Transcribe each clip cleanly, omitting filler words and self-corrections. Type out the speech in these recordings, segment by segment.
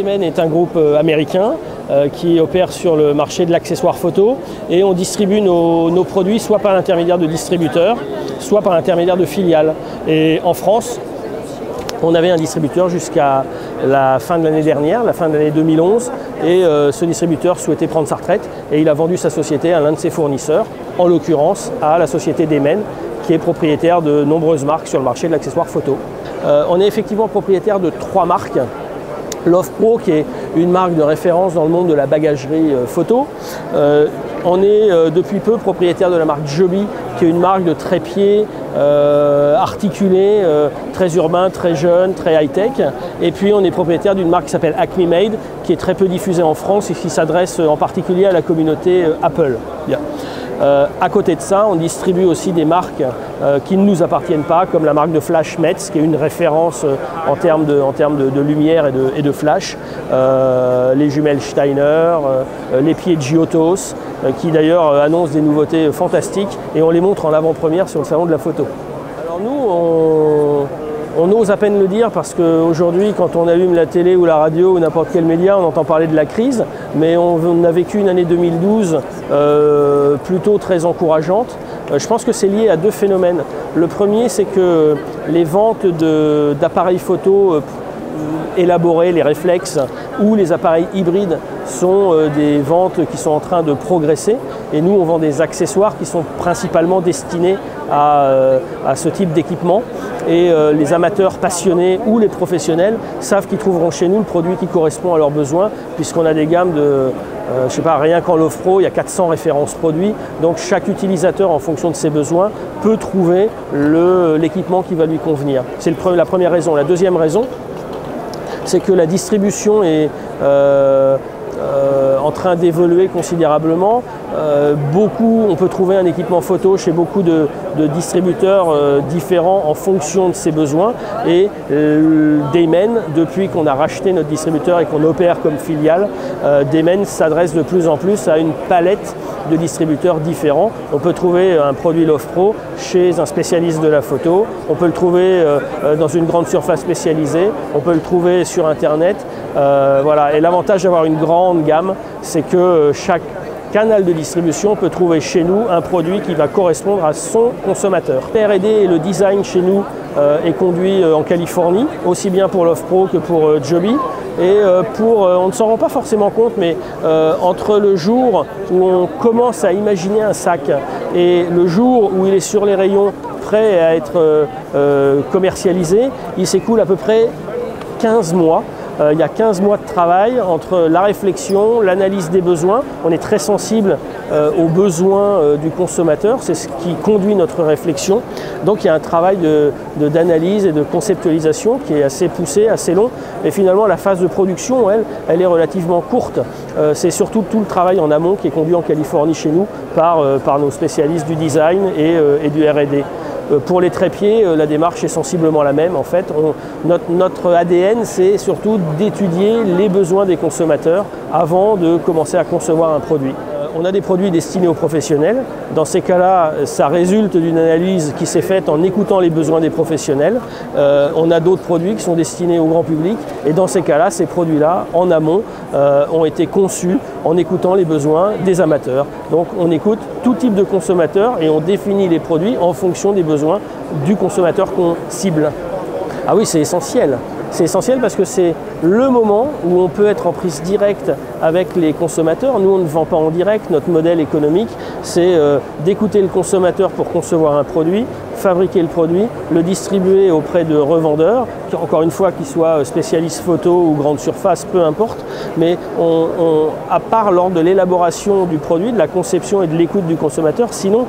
Dayman est un groupe américain qui opère sur le marché de l'accessoire photo et on distribue nos produits soit par l'intermédiaire de distributeurs, soit par l'intermédiaire de filiales. Et en France, on avait un distributeur jusqu'à la fin de l'année dernière, la fin de l'année 2011, et ce distributeur souhaitait prendre sa retraite et il a vendu sa société à l'un de ses fournisseurs, en l'occurrence à la société Dayman, qui est propriétaire de nombreuses marques sur le marché de l'accessoire photo. On est effectivement propriétaire de 3 marques. Love Pro, qui est une marque de référence dans le monde de la bagagerie photo. On est depuis peu propriétaire de la marque Joby, qui est une marque de trépied articulé, très urbain, très jeune, très high-tech. Et puis on est propriétaire d'une marque qui s'appelle Acme Made, qui est très peu diffusée en France et qui s'adresse en particulier à la communauté Apple. Bien. À côté de ça, on distribue aussi des marques qui ne nous appartiennent pas, comme la marque de flash Metz, qui est une référence en termes de lumière et de flash, les jumelles Steiner, les pieds Giottos, qui d'ailleurs annoncent des nouveautés fantastiques et on les montre en avant-première sur le salon de la photo. Alors nous, on ose à peine le dire parce qu'aujourd'hui, quand on allume la télé ou la radio ou n'importe quel média, on entend parler de la crise, mais on a vécu une année 2012 plutôt très encourageante. Je pense que c'est lié à 2 phénomènes. Le premier, c'est que les ventes d'appareils photo élaborés, les réflexes ou les appareils hybrides sont des ventes qui sont en train de progresser et nous on vend des accessoires qui sont principalement destinés à ce type d'équipement et les amateurs passionnés ou les professionnels savent qu'ils trouveront chez nous le produit qui correspond à leurs besoins puisqu'on a des gammes de je sais pas, rien qu'en Love Pro, il y a 400 références produits, donc chaque utilisateur en fonction de ses besoins peut trouver l'équipement qui va lui convenir. C'est la première raison. La deuxième raison, c'est que la distribution est en train d'évoluer considérablement. On peut trouver un équipement photo chez beaucoup de distributeurs différents en fonction de ses besoins. Et Dayman, depuis qu'on a racheté notre distributeur et qu'on opère comme filiale, Dayman s'adresse de plus en plus à une palette de distributeurs différents. On peut trouver un produit Love Pro chez un spécialiste de la photo, on peut le trouver dans une grande surface spécialisée, on peut le trouver sur Internet. Voilà. Et l'avantage d'avoir une grande gamme, c'est que chaque canal de distribution peut trouver chez nous un produit qui va correspondre à son consommateur. Le R&D et le design chez nous est conduit en Californie, aussi bien pour Love Pro que pour Joby. Et on ne s'en rend pas forcément compte, mais entre le jour où on commence à imaginer un sac et le jour où il est sur les rayons prêt à être commercialisé, il s'écoule à peu près 15 mois. Il y a 15 mois de travail entre la réflexion, l'analyse des besoins. On est très sensible aux besoins du consommateur, c'est ce qui conduit notre réflexion. Donc il y a un travail d'analyse et de conceptualisation qui est assez poussé, assez long. Et finalement la phase de production, elle est relativement courte. C'est surtout tout le travail en amont qui est conduit en Californie chez nous par nos spécialistes du design et du R&D. Pour les trépieds, la démarche est sensiblement la même. En fait, notre ADN, c'est surtout d'étudier les besoins des consommateurs avant de commencer à concevoir un produit. On a des produits destinés aux professionnels. Dans ces cas-là, ça résulte d'une analyse qui s'est faite en écoutant les besoins des professionnels. On a d'autres produits qui sont destinés au grand public. Et dans ces cas-là, ces produits-là, en amont, ont été conçus en écoutant les besoins des amateurs. Donc on écoute tout type de consommateur et on définit les produits en fonction des besoins du consommateur qu'on cible. Ah oui, c'est essentiel. C'est essentiel parce que c'est le moment où on peut être en prise directe avec les consommateurs. Nous, on ne vend pas en direct. Notre modèle économique, c'est d'écouter le consommateur pour concevoir un produit, fabriquer le produit, le distribuer auprès de revendeurs, encore une fois qu'ils soient spécialistes photo ou grande surface, peu importe. Mais à part lors de l'élaboration du produit, de la conception et de l'écoute du consommateur, sinon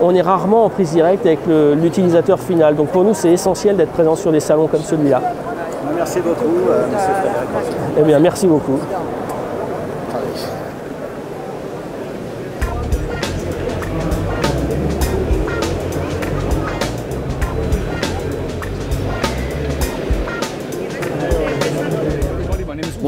on est rarement en prise directe avec l'utilisateur final. Donc pour nous, c'est essentiel d'être présent sur des salons comme celui-là. Merci beaucoup, monsieur Frédéric. Eh bien, merci beaucoup.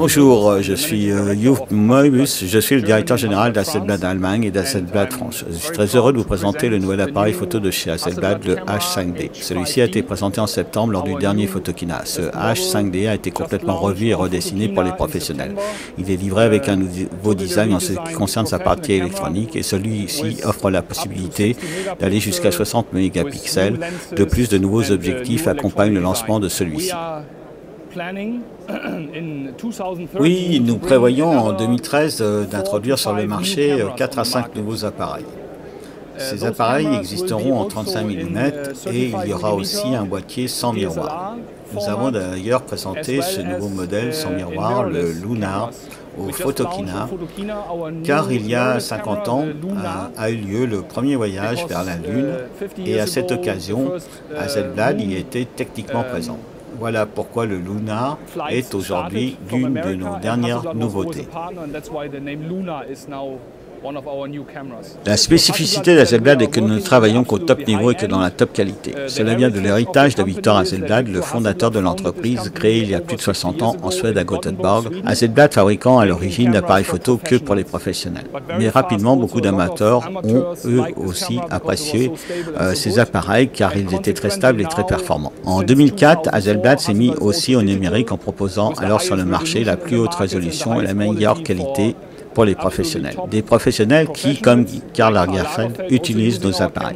Bonjour, je suis Joop Moebius, je suis le directeur général d'Hasselblad Allemagne et d'Hasselblad France. Je suis très heureux de vous présenter le nouvel appareil photo de chez Hasselblad, le H5D. Celui-ci a été présenté en septembre lors du dernier Photokina. Ce H5D a été complètement revu et redessiné pour les professionnels. Il est livré avec un nouveau design en ce qui concerne sa partie électronique et celui-ci offre la possibilité d'aller jusqu'à 60 mégapixels. De plus, de nouveaux objectifs accompagnent le lancement de celui-ci. Oui, nous prévoyons en 2013 d'introduire sur le marché 4 à 5 nouveaux appareils. Ces appareils existeront en 35 mm et il y aura aussi un boîtier sans miroir. Nous avons d'ailleurs présenté ce nouveau modèle sans miroir, le Lunar, au Photokina, car il y a 50 ans a eu lieu le premier voyage vers la Lune et à cette occasion, Hasselblad y était techniquement présent. Voilà pourquoi le Lunar est aujourd'hui l'une de nos dernières nouveautés. La spécificité d'Hasselblad est que nous ne travaillons qu'au top niveau et que dans la top qualité. Cela vient de l'héritage de Victor Hasselblad, le fondateur de l'entreprise, créée il y a plus de 60 ans en Suède à Gothenburg. Hasselblad fabriquant à l'origine d'appareils photo que pour les professionnels. Mais rapidement, beaucoup d'amateurs ont eux aussi apprécié ces appareils car ils étaient très stables et très performants. En 2004, Hasselblad s'est mis aussi au numérique en proposant alors sur le marché la plus haute résolution et la meilleure qualité pour les professionnels. Des professionnels qui, comme Karl Lagerfeld, utilisent nos appareils.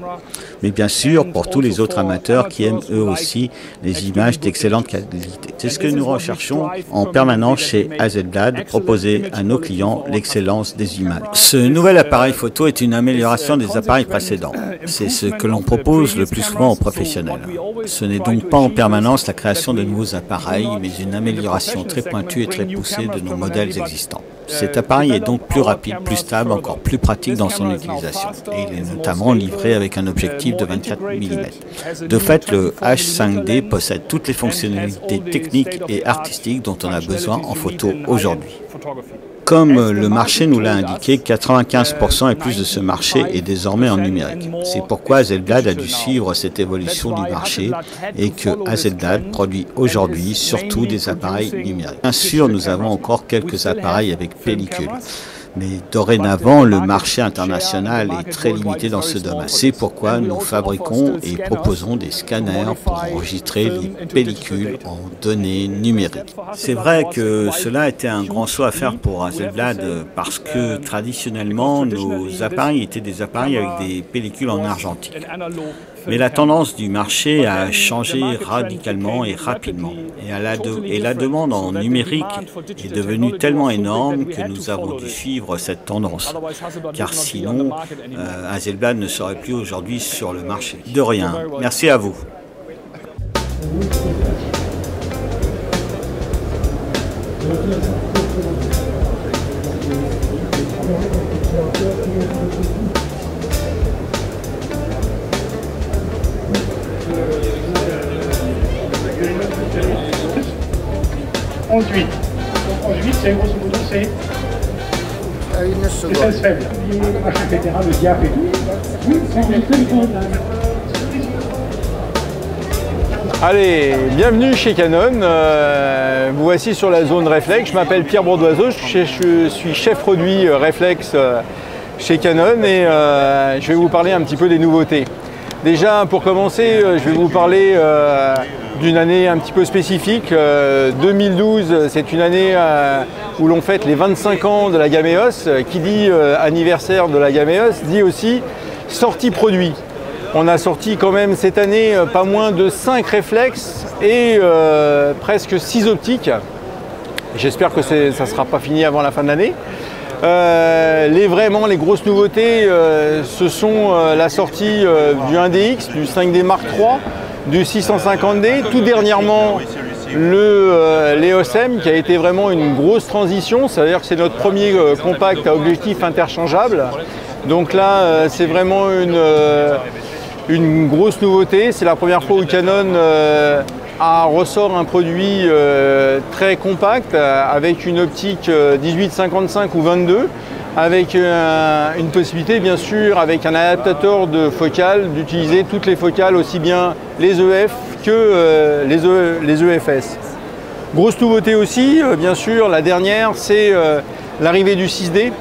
Mais bien sûr, pour tous les autres amateurs qui aiment eux aussi les images d'excellente qualité. C'est ce que nous recherchons en permanence chez Hasselblad, proposer à nos clients l'excellence des images. Ce nouvel appareil photo est une amélioration des appareils précédents. C'est ce que l'on propose le plus souvent aux professionnels. Ce n'est donc pas en permanence la création de nouveaux appareils, mais une amélioration très pointue et très poussée de nos modèles existants. Cet appareil est donc plus rapide, plus stable, encore plus pratique dans son utilisation. Et il est notamment livré avec un objectif de 24 mm. De fait, le H5D possède toutes les fonctionnalités techniques et artistiques dont on a besoin en photo aujourd'hui. Comme le marché nous l'a indiqué, 95% et plus de ce marché est désormais en numérique. C'est pourquoi Hasselblad a dû suivre cette évolution du marché et que Hasselblad produit aujourd'hui surtout des appareils numériques. Bien sûr, nous avons encore quelques appareils avec pellicule. Mais dorénavant, le marché international est très limité dans ce domaine. C'est pourquoi nous fabriquons et proposons des scanners pour enregistrer les pellicules en données numériques. C'est vrai que cela a été un grand saut à faire pour Hasselblad parce que traditionnellement, nos appareils étaient des appareils avec des pellicules en argentique. Mais la tendance du marché a changé radicalement et rapidement. Et la demande en numérique est devenue tellement énorme que nous avons dû suivre cette tendance. Car sinon, Hasselblad ne serait plus aujourd'hui sur le marché. De rien. Merci à vous. Ensuite, c'est grosso modo, c'est 16 faibles. etc., le diable et tout. Oui, Allez, bienvenue chez Canon. Vous voici sur la zone Reflex. Je m'appelle Pierre Bourdoiseau, je suis chef produit Reflex chez Canon et je vais vous parler un petit peu des nouveautés. Déjà, pour commencer, je vais vous parler d'une année un petit peu spécifique. 2012, c'est une année où l'on fête les 25 ans de la gamme EOS. Qui dit anniversaire de la gamme EOS dit aussi sortie produit. On a sorti quand même cette année pas moins de 5 réflexes et presque 6 optiques. J'espère que ça ne sera pas fini avant la fin de l'année. Les grosses nouveautés, ce sont la sortie du 1DX, du 5D Mark III, du 650D, tout dernièrement l'EOS M qui a été vraiment une grosse transition, c'est-à-dire que c'est notre premier compact à objectif interchangeable. Donc là, c'est vraiment une grosse nouveauté, c'est la première fois où Canon ressort un produit très compact avec une optique 18-55 ou 22 avec une possibilité bien sûr avec un adaptateur de focale d'utiliser toutes les focales aussi bien les EF que les EFS. Grosse nouveauté aussi, bien sûr, la dernière, c'est l'arrivée du 6D.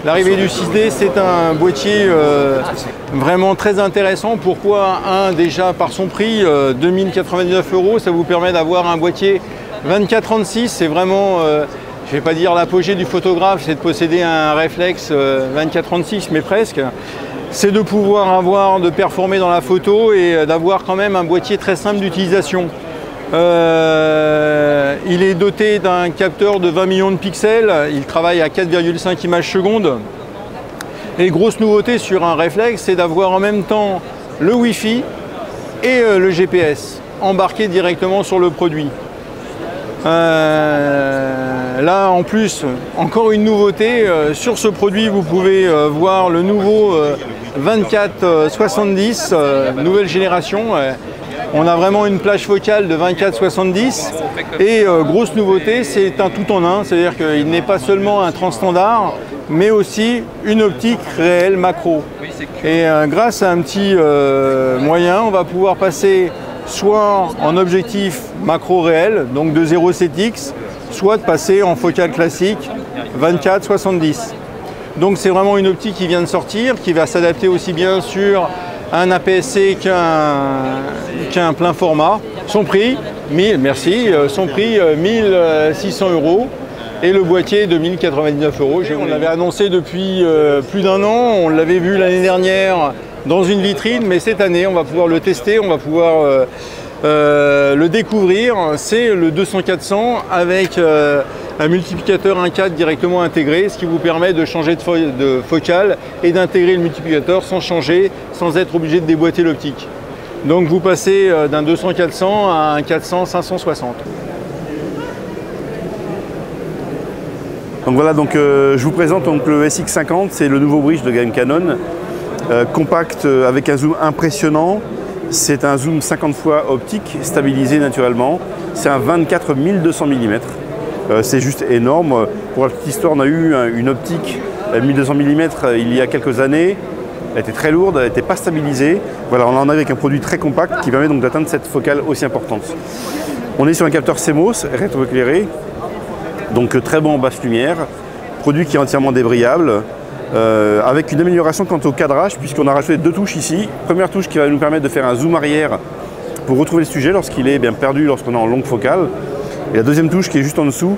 L'arrivée du 6D, c'est un boîtier vraiment très intéressant. Pourquoi? Déjà par son prix, 2099 €, ça vous permet d'avoir un boîtier 24-36. C'est vraiment, je ne vais pas dire l'apogée du photographe, c'est de posséder un réflexe 24-36, mais presque. C'est de pouvoir de performer dans la photo et d'avoir quand même un boîtier très simple d'utilisation. Il est doté d'un capteur de 20 millions de pixels, il travaille à 4,5 images secondes. Et grosse nouveauté sur un réflexe, c'est d'avoir en même temps le Wi-Fi et le GPS embarqués directement sur le produit. Là en plus, encore une nouveauté, sur ce produit vous pouvez voir le nouveau 24-70, nouvelle génération. On a vraiment une plage focale de 24-70 et grosse nouveauté, c'est un tout en un, c'est-à-dire qu'il n'est pas seulement un transstandard, mais aussi une optique réelle macro. Et grâce à un petit moyen, on va pouvoir passer soit en objectif macro réel, donc de 0,7x, soit de passer en focale classique 24-70. Donc c'est vraiment une optique qui vient de sortir, qui va s'adapter aussi bien sur un APS-C qu'un plein format. Son prix, 1600 € et le boîtier 2099 €. On l'avait annoncé depuis plus d'1 an, on l'avait vu l'année dernière dans une vitrine, mais cette année on va pouvoir le tester, on va pouvoir le découvrir. C'est le 200-400 avec un multiplicateur 1.4 directement intégré, ce qui vous permet de changer de focale et d'intégrer le multiplicateur sans changer, sans être obligé de déboîter l'optique. Donc vous passez d'un 200-400 à un 400-560. Donc voilà, je vous présente donc le SX50, c'est le nouveau bridge de gamme Canon, compact avec un zoom impressionnant. C'est un zoom 50 fois optique, stabilisé naturellement. C'est un 24-1200 mm. C'est juste énorme. Pour la petite histoire, on a eu une optique 1200 mm il y a quelques années. Elle était très lourde, elle n'était pas stabilisée. Voilà, on en a avec un produit très compact qui permet donc d'atteindre cette focale aussi importante. On est sur un capteur CMOS rétroéclairé, donc très bon en basse lumière. Produit qui est entièrement débrayable. Avec une amélioration quant au cadrage, puisqu'on a rajouté 2 touches ici. Première touche qui va nous permettre de faire un zoom arrière pour retrouver le sujet lorsqu'il est bien perdu, lorsqu'on est en longue focale. Et la deuxième touche qui est juste en dessous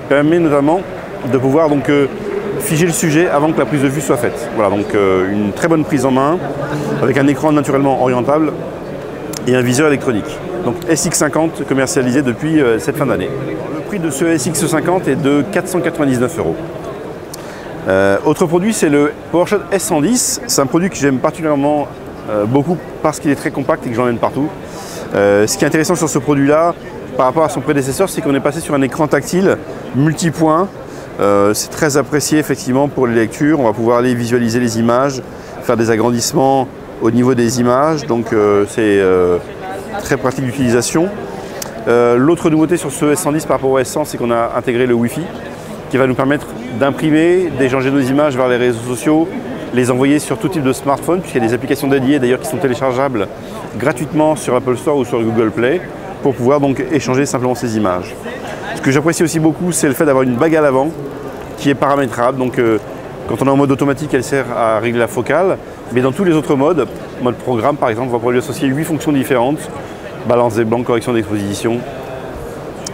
permet notamment de pouvoir figer le sujet avant que la prise de vue soit faite. Voilà, donc une très bonne prise en main avec un écran naturellement orientable et un viseur électronique. Donc SX50 commercialisé depuis cette fin d'année. Le prix de ce SX50 est de 499 €. Autre produit, c'est le PowerShot S110. C'est un produit que j'aime particulièrement beaucoup parce qu'il est très compact et que j'emmène partout. Ce qui est intéressant sur ce produit-là, par rapport à son prédécesseur, c'est qu'on est passé sur un écran tactile multipoint. C'est très apprécié effectivement pour les lectures. On va pouvoir aller visualiser les images, faire des agrandissements au niveau des images. Donc c'est très pratique d'utilisation. L'autre nouveauté sur ce S110 par rapport au S100, c'est qu'on a intégré le Wi-Fi qui va nous permettre d'imprimer, d'échanger nos images vers les réseaux sociaux, les envoyer sur tout type de smartphone, puisqu'il y a des applications dédiées d'ailleurs qui sont téléchargeables gratuitement sur Apple Store ou sur Google Play pour pouvoir donc échanger simplement ces images. Ce que j'apprécie aussi beaucoup, c'est le fait d'avoir une bague à l'avant qui est paramétrable. Donc quand on est en mode automatique, elle sert à régler la focale, mais dans tous les autres modes, mode programme par exemple, on va pouvoir lui associer 8 fonctions différentes, balance des blancs, correction d'exposition.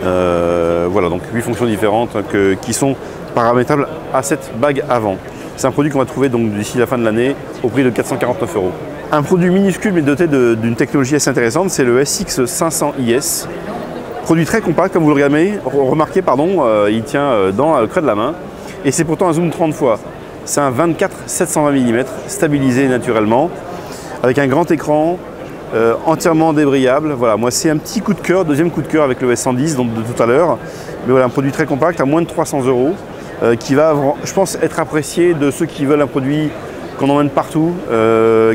Voilà, donc 8 fonctions différentes qui sont paramétrables à cette bague avant. C'est un produit qu'on va trouver donc d'ici la fin de l'année au prix de 449 €. Un produit minuscule mais doté d'une technologie assez intéressante, c'est le SX500IS. Produit très compact, comme vous le remarquez, il tient dans le creux de la main. Et c'est pourtant un zoom 30 fois. C'est un 24-720 mm, stabilisé naturellement, avec un grand écran, entièrement débrayable. Voilà, moi c'est un petit coup de cœur, deuxième coup de cœur avec le S110 donc de tout à l'heure. Mais voilà, un produit très compact à moins de 300 €, qui va, je pense, être apprécié de ceux qui veulent un produit qu'on emmène partout,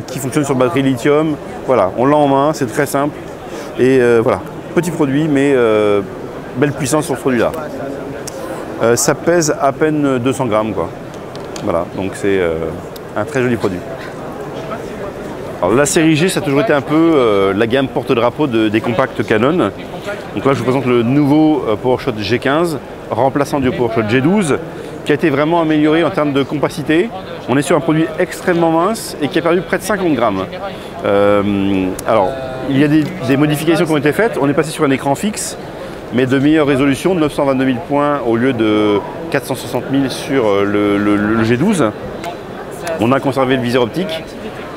qui fonctionne sur batterie lithium. Voilà, on l'a en main, c'est très simple. Et voilà, petit produit, mais belle puissance sur ce produit-là. Ça pèse à peine 200 grammes, quoi. Voilà, donc c'est un très joli produit. Alors, la série G, ça a toujours été un peu la gamme porte-drapeau des compacts Canon. Donc là, je vous présente le nouveau PowerShot G15, remplaçant du PowerShot G12, qui a été vraiment amélioré en termes de compacité. On est sur un produit extrêmement mince et qui a perdu près de 50 grammes. Alors, il y a des modifications qui ont été faites. On est passé sur un écran fixe, mais de meilleure résolution, 922 000 points au lieu de 460 000 sur le G12. On a conservé le viseur optique.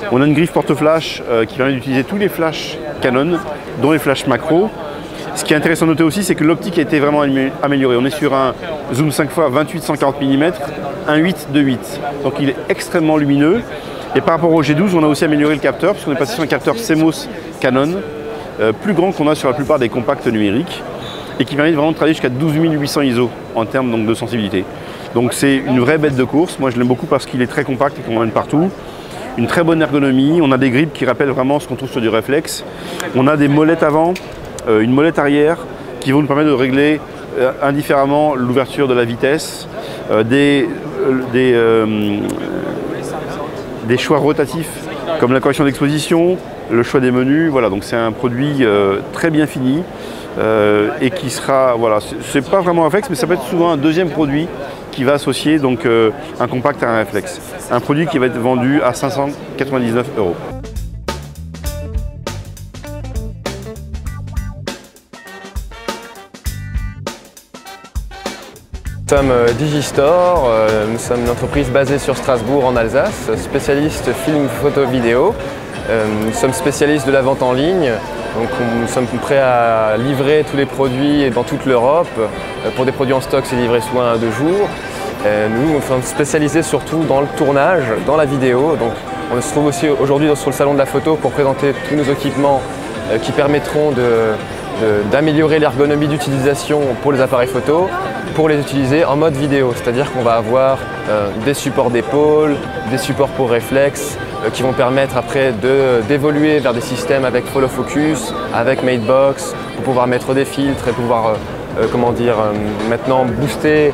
On a une griffe porte-flash qui permet d'utiliser tous les flashs Canon, dont les flashs macro. Ce qui est intéressant de noter aussi, c'est que l'optique a été vraiment améliorée. On est sur un zoom 5x 28-140 mm, un 8-2.8. Donc il est extrêmement lumineux. Et par rapport au G12, on a aussi amélioré le capteur, puisqu'on est passé sur un capteur CMOS Canon, plus grand qu'on a sur la plupart des compacts numériques, et qui permet vraiment de travailler jusqu'à 12 800 ISO en termes donc, de sensibilité. Donc c'est une vraie bête de course. Moi je l'aime beaucoup parce qu'il est très compact et qu'on emmène partout. Une très bonne ergonomie. On a des grips qui rappellent vraiment ce qu'on trouve sur du réflexe. On a des molettes avant, une molette arrière qui vont nous permettre de régler indifféremment l'ouverture de la vitesse, des choix rotatifs comme la correction d'exposition, le choix des menus. Voilà, donc c'est un produit très bien fini et qui sera, voilà, c'est pas vraiment un réflexe, mais ça peut être souvent un deuxième produit qui va associer donc un compact à un réflexe. Un produit qui va être vendu à 599 €. Nous sommes Digistore, nous sommes une entreprise basée sur Strasbourg en Alsace, spécialiste film, photo, vidéo. Nous sommes spécialistes de la vente en ligne, donc nous sommes prêts à livrer tous les produits dans toute l'Europe. Pour des produits en stock, c'est livré sous 1 à 2 jours. Nous sommes spécialisés surtout dans le tournage, dans la vidéo. Donc on se trouve aussi aujourd'hui sur le salon de la photo pour présenter tous nos équipements qui permettront d'améliorer l'ergonomie d'utilisation pour les appareils photo, pour les utiliser en mode vidéo. C'est-à-dire qu'on va avoir des supports d'épaule, des supports pour réflexe qui vont permettre après d'évoluer vers des systèmes avec follow focus, avec Matebox, pour pouvoir mettre des filtres et pouvoir maintenant booster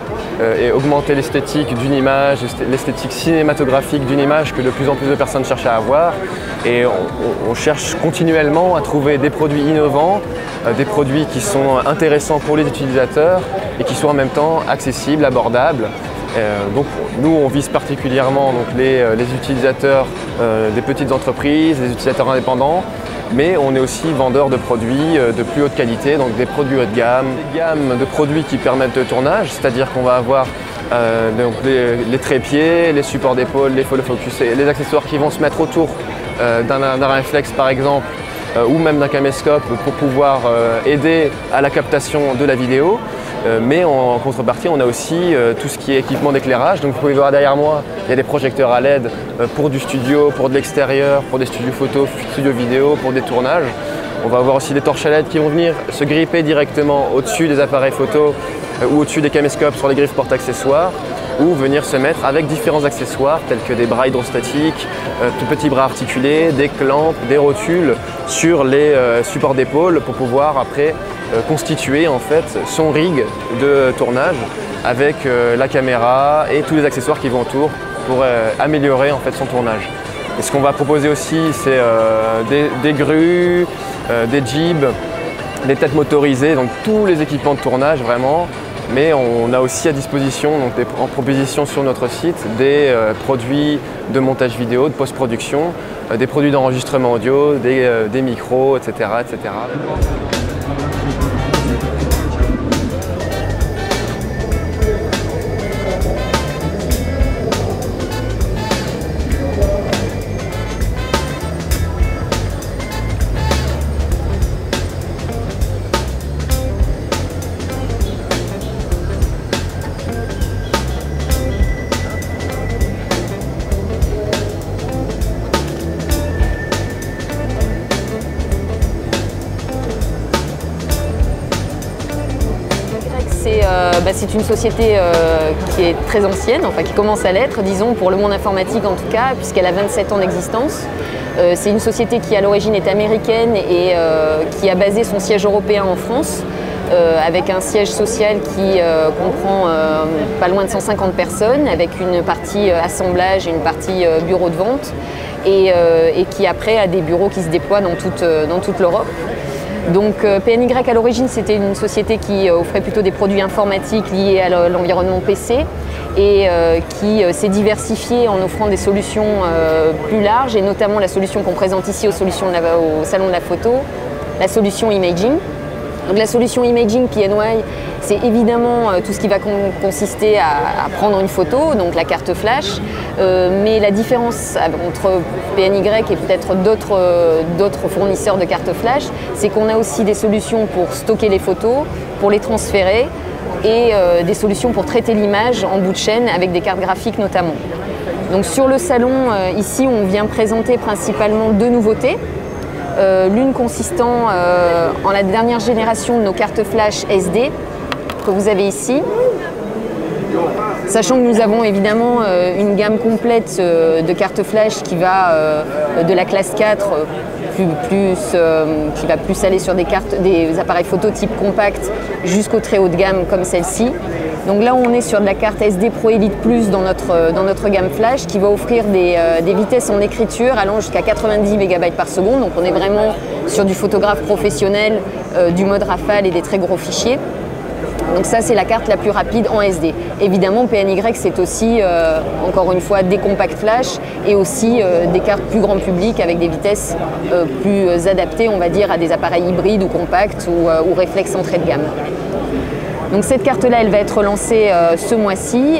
et augmenter l'esthétique d'une image, l'esthétique cinématographique d'une image que de plus en plus de personnes cherchent à avoir. Et on cherche continuellement à trouver des produits innovants, des produits qui sont intéressants pour les utilisateurs et qui sont en même temps accessibles, abordables. Donc nous on vise particulièrement donc, les utilisateurs des petites entreprises, les utilisateurs indépendants, mais on est aussi vendeur de produits de plus haute qualité, donc des produits haut de gamme, des gammes de produits qui permettent le tournage, c'est-à-dire qu'on va avoir donc les trépieds, les supports d'épaule, les follow focus et les accessoires qui vont se mettre autour d'un réflexe par exemple, ou même d'un caméscope pour pouvoir aider à la captation de la vidéo. Mais en contrepartie, on a aussi tout ce qui est équipement d'éclairage. Donc vous pouvez voir derrière moi, il y a des projecteurs à LED pour du studio, pour de l'extérieur, pour des studios photo, studios vidéo, pour des tournages. On va avoir aussi des torches à LED qui vont venir se gripper directement au-dessus des appareils photo ou au-dessus des caméscopes sur les griffes porte-accessoires, ou venir se mettre avec différents accessoires tels que des bras hydrostatiques, tout petits bras articulés, des clampes, des rotules sur les supports d'épaule pour pouvoir après constituer en fait son rig de tournage avec la caméra et tous les accessoires qui vont autour pour améliorer en fait son tournage. Et ce qu'on va proposer aussi, c'est des grues, des jibs, des têtes motorisées, donc tous les équipements de tournage vraiment. Mais on a aussi à disposition, donc en proposition sur notre site, des produits de montage vidéo, de post-production, des produits d'enregistrement audio, des micros, etc., etc. C'est une société qui est très ancienne, enfin qui commence à l'être, disons, pour le monde informatique en tout cas, puisqu'elle a 27 ans d'existence. C'est une société qui à l'origine est américaine et qui a basé son siège européen en France. avec un siège social qui comprend pas loin de 150 personnes, avec une partie assemblage et une partie bureau de vente, et qui après a des bureaux qui se déploient dans toute l'Europe. Donc PNY à l'origine c'était une société qui offrait plutôt des produits informatiques liés à l'environnement PC et qui s'est diversifiée en offrant des solutions plus larges, et notamment la solution qu'on présente ici au Salon de la Photo, la solution Imaging. Donc la solution Imaging PNY, c'est évidemment tout ce qui va consister à prendre une photo, donc la carte flash, mais la différence entre PNY et peut-être d'autres fournisseurs de cartes flash, c'est qu'on a aussi des solutions pour stocker les photos, pour les transférer, et des solutions pour traiter l'image en bout de chaîne avec des cartes graphiques notamment. Donc sur le salon, ici on vient présenter principalement deux nouveautés. L'une consistant en la dernière génération de nos cartes flash SD que vous avez ici, sachant que nous avons évidemment une gamme complète de cartes flash qui va de la classe 4 qui va plus aller sur des appareils photo type compact jusqu'au très haut de gamme comme celle-ci. Donc là on est sur de la carte SD Pro Elite Plus dans notre gamme flash, qui va offrir des vitesses en écriture allant jusqu'à 90 MB par seconde. Donc on est vraiment sur du photographe professionnel, du mode rafale et des très gros fichiers. Donc ça c'est la carte la plus rapide en SD. Évidemment PNY c'est aussi encore une fois des compacts flash et aussi des cartes plus grand public avec des vitesses plus adaptées on va dire à des appareils hybrides ou compacts ou réflexes entrée de gamme. Donc cette carte-là, elle va être lancée ce mois-ci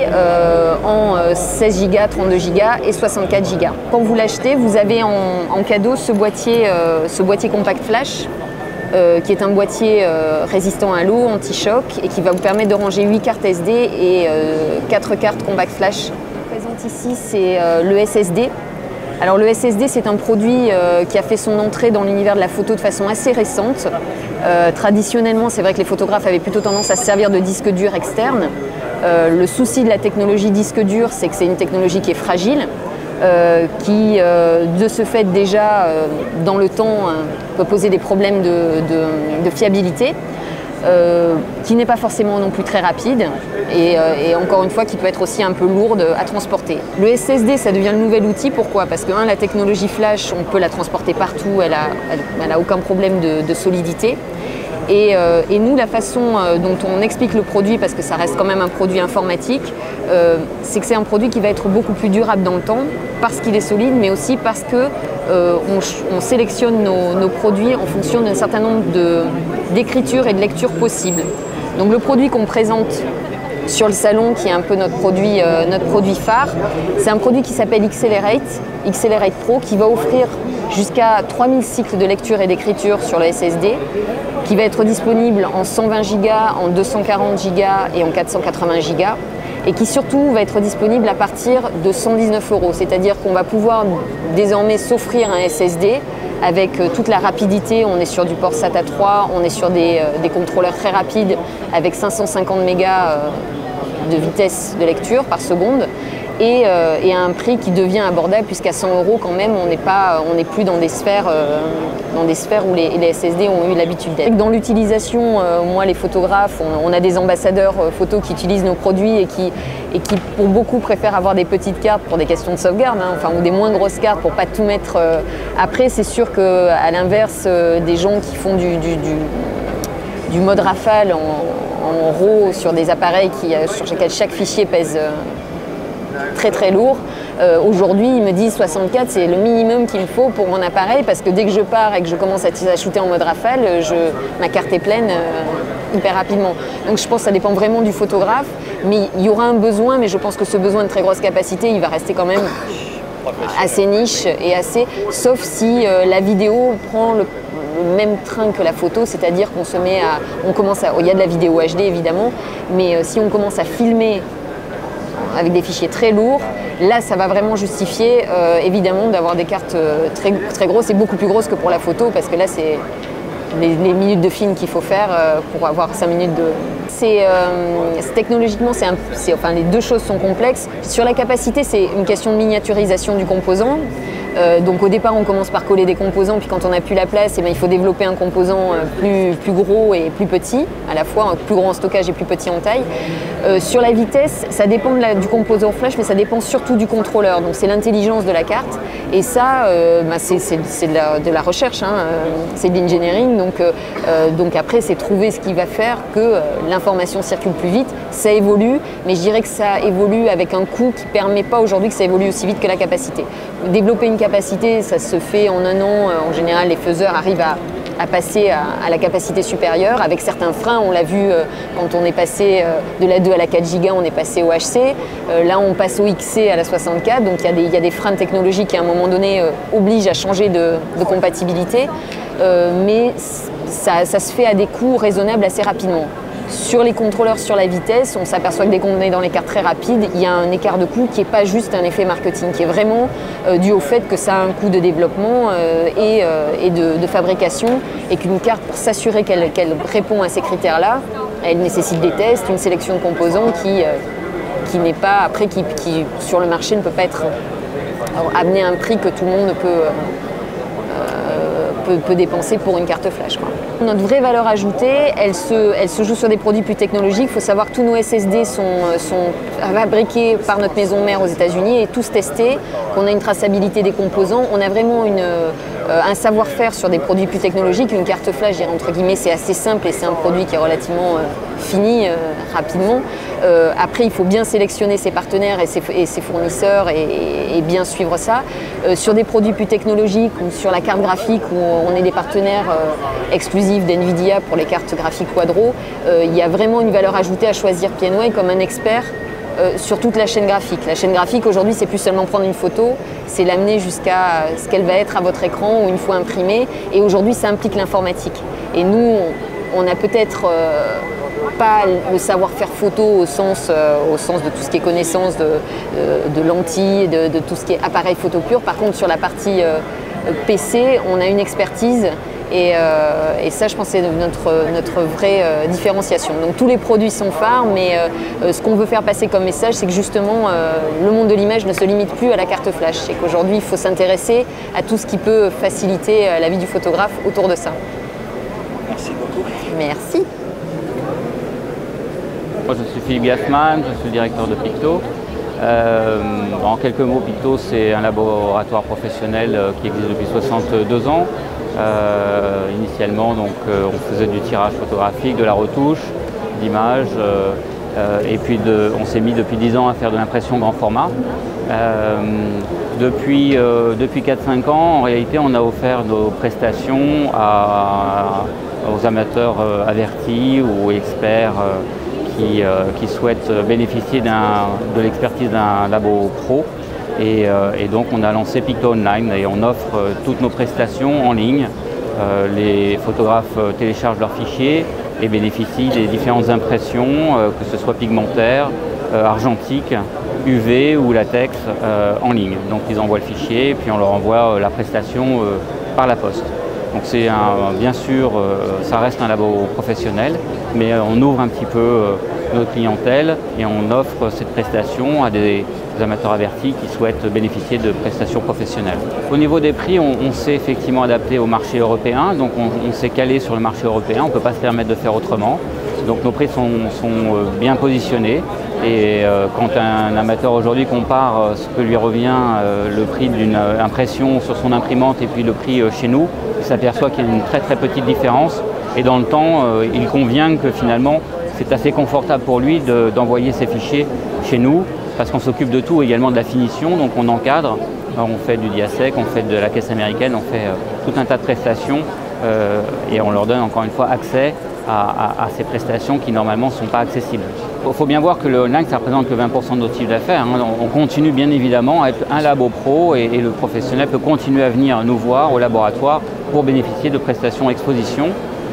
en 16 Go, 32 Go et 64 Go. Quand vous l'achetez, vous avez en cadeau ce boîtier compact flash, qui est un boîtier résistant à l'eau, anti-choc, et qui va vous permettre de ranger 8 cartes SD et 4 cartes compact flash. Ce que je présente ici, c'est le SSD. Alors le SSD, c'est un produit qui a fait son entrée dans l'univers de la photo de façon assez récente. Traditionnellement, c'est vrai que les photographes avaient plutôt tendance à se servir de disques durs externes. Le souci de la technologie disque dur, c'est que c'est une technologie qui est fragile, qui de ce fait déjà dans le temps peut poser des problèmes de fiabilité. Qui n'est pas forcément non plus très rapide et encore une fois qui peut être aussi un peu lourde à transporter. Le SSD ça devient le nouvel outil, pourquoi? Parce que la technologie flash on peut la transporter partout, elle a aucun problème de solidité. Et nous, la façon dont on explique le produit, parce que ça reste quand même un produit informatique, c'est que c'est un produit qui va être beaucoup plus durable dans le temps, parce qu'il est solide, mais aussi parce que on sélectionne nos produits en fonction d'un certain nombre d'écritures et de lectures possibles. Donc le produit qu'on présente sur le salon, qui est un peu notre produit phare, c'est un produit qui s'appelle Xcelerate Pro, qui va offrir jusqu'à 3000 cycles de lecture et d'écriture sur le SSD, qui va être disponible en 120 Go, en 240 Go et en 480 Go, et qui surtout va être disponible à partir de 119 €. C'est-à-dire qu'on va pouvoir désormais s'offrir un SSD avec toute la rapidité. On est sur du port SATA 3, on est sur des contrôleurs très rapides avec 550 mégas de vitesse de lecture par seconde. Et à un prix qui devient abordable, puisqu'à 100 € quand même, on n'est plus dans des sphères où les SSD ont eu l'habitude d'être. Dans l'utilisation, moi les photographes, on a des ambassadeurs photos qui utilisent nos produits et qui pour beaucoup préfèrent avoir des petites cartes pour des questions de sauvegarde, ou des moins grosses cartes pour pas tout mettre. Après c'est sûr qu'à l'inverse des gens qui font du mode rafale en RAW sur des appareils sur lesquels chaque fichier pèse très très lourd. Aujourd'hui, ils me disent 64, c'est le minimum qu'il me faut pour mon appareil, parce que dès que je pars et que je commence à shooter en mode rafale, ma carte est pleine hyper rapidement. Donc je pense que ça dépend vraiment du photographe, mais il y aura un besoin, mais je pense que ce besoin de très grosse capacité, il va rester quand même assez niche et sauf si la vidéo prend le même train que la photo, c'est-à-dire qu'on il y a de la vidéo HD évidemment, mais si on commence à filmer avec des fichiers très lourds, là ça va vraiment justifier évidemment d'avoir des cartes très, très grosses et beaucoup plus grosses que pour la photo, parce que là c'est les minutes de film qu'il faut faire pour avoir 5 minutes de... Technologiquement, les deux choses sont complexes. Sur la capacité, c'est une question de miniaturisation du composant. Donc au départ, on commence par coller des composants, puis quand on n'a plus la place, il faut développer un composant plus gros et plus petit, à la fois, plus gros en stockage et plus petit en taille. Sur la vitesse, ça dépend du composant flash, mais ça dépend surtout du contrôleur. Donc c'est l'intelligence de la carte. Et ça, c'est de la recherche, hein, c'est de l'engineering. Donc après, c'est trouver ce qui va faire que l'information circule plus vite. Ça évolue, mais je dirais que ça évolue avec un coût qui ne permet pas aujourd'hui que ça évolue aussi vite que la capacité. Développer une capacité, ça se fait en un an. En général, les faiseurs arrivent à passer à la capacité supérieure avec certains freins. On l'a vu quand on est passé de la 2 à la 4 Go, on est passé au HC. Là, on passe au XC à la 64. Donc, il y a des freins technologiques qui, à un moment donné, obligent à changer de compatibilité. Mais ça se fait à des coûts raisonnables assez rapidement. Sur les contrôleurs, sur la vitesse, on s'aperçoit que dès qu'on est dans les cartes très rapides, il y a un écart de coût qui n'est pas juste un effet marketing, qui est vraiment dû au fait que ça a un coût de développement et de fabrication, et qu'une carte, pour s'assurer qu'elle répond à ces critères-là, elle nécessite des tests, une sélection de composants qui n'est pas, après, qui sur le marché ne peut pas être amené à un prix que tout le monde peut dépenser pour une carte flash, quoi. Notre vraie valeur ajoutée, elle se joue sur des produits plus technologiques. Il faut savoir que tous nos SSD sont fabriqués par notre maison mère aux États-Unis et tous testés, qu'on a une traçabilité des composants. On a vraiment un savoir-faire sur des produits plus technologiques. Une carte flash, je dirais, entre guillemets, c'est assez simple et c'est un produit qui est relativement fini rapidement. Après, il faut bien sélectionner ses partenaires et ses fournisseurs et bien suivre ça. Sur des produits plus technologiques ou sur la carte graphique où on est des partenaires exclusifs d'NVIDIA pour les cartes graphiques Quadro, il y a vraiment une valeur ajoutée à choisir Pianway comme un expert sur toute la chaîne graphique. La chaîne graphique aujourd'hui, c'est plus seulement prendre une photo, c'est l'amener jusqu'à ce qu'elle va être à votre écran ou une fois imprimée. Et aujourd'hui, ça implique l'informatique. Et nous, on a peut-être pas le savoir-faire photo au sens de tout ce qui est connaissance de lentilles, de tout ce qui est appareil photo pur. Par contre, sur la partie PC, on a une expertise et ça, je pense, c'est notre vraie différenciation. Donc tous les produits sont phares, mais ce qu'on veut faire passer comme message, c'est que justement, le monde de l'image ne se limite plus à la carte flash. C'est qu'aujourd'hui, il faut s'intéresser à tout ce qui peut faciliter la vie du photographe autour de ça. Merci beaucoup. Merci. Moi, je suis Philippe Gassman, je suis le directeur de Picto. En quelques mots, Picto, c'est un laboratoire professionnel qui existe depuis 62 ans. Initialement, donc, on faisait du tirage photographique, de la retouche, d'images, et puis on s'est mis depuis 10 ans à faire de l'impression grand format. Depuis 4-5 ans, en réalité, on a offert nos prestations aux amateurs avertis ou experts qui souhaitent bénéficier de l'expertise d'un labo pro. Et donc on a lancé Picto Online et on offre toutes nos prestations en ligne. Les photographes téléchargent leurs fichiers et bénéficient des différentes impressions, que ce soit pigmentaires, argentiques, UV ou latex en ligne. Donc ils envoient le fichier et puis on leur envoie la prestation par la poste. Donc c'est bien sûr, ça reste un labo professionnel, mais on ouvre un petit peu notre clientèle et on offre cette prestation à des amateurs avertis qui souhaitent bénéficier de prestations professionnelles. Au niveau des prix, on s'est effectivement adapté au marché européen, donc on s'est calé sur le marché européen, on ne peut pas se permettre de faire autrement. Donc nos prix sont bien positionnés et quand un amateur aujourd'hui compare ce que lui revient le prix d'une impression sur son imprimante et puis le prix chez nous, il s'aperçoit qu'il y a une très très petite différence et dans le temps il convient que finalement c'est assez confortable pour lui d'envoyer ses fichiers chez nous parce qu'on s'occupe de tout, également de la finition, donc on encadre, on fait du diasec, on fait de la caisse américaine, on fait tout un tas de prestations et on leur donne encore une fois accès à ces prestations qui normalement ne sont pas accessibles. Il faut bien voir que le online, ça représente que 20% de notre chiffre d'affaires. Hein. On continue bien évidemment à être un labo pro et le professionnel peut continuer à venir nous voir au laboratoire pour bénéficier de prestations exposition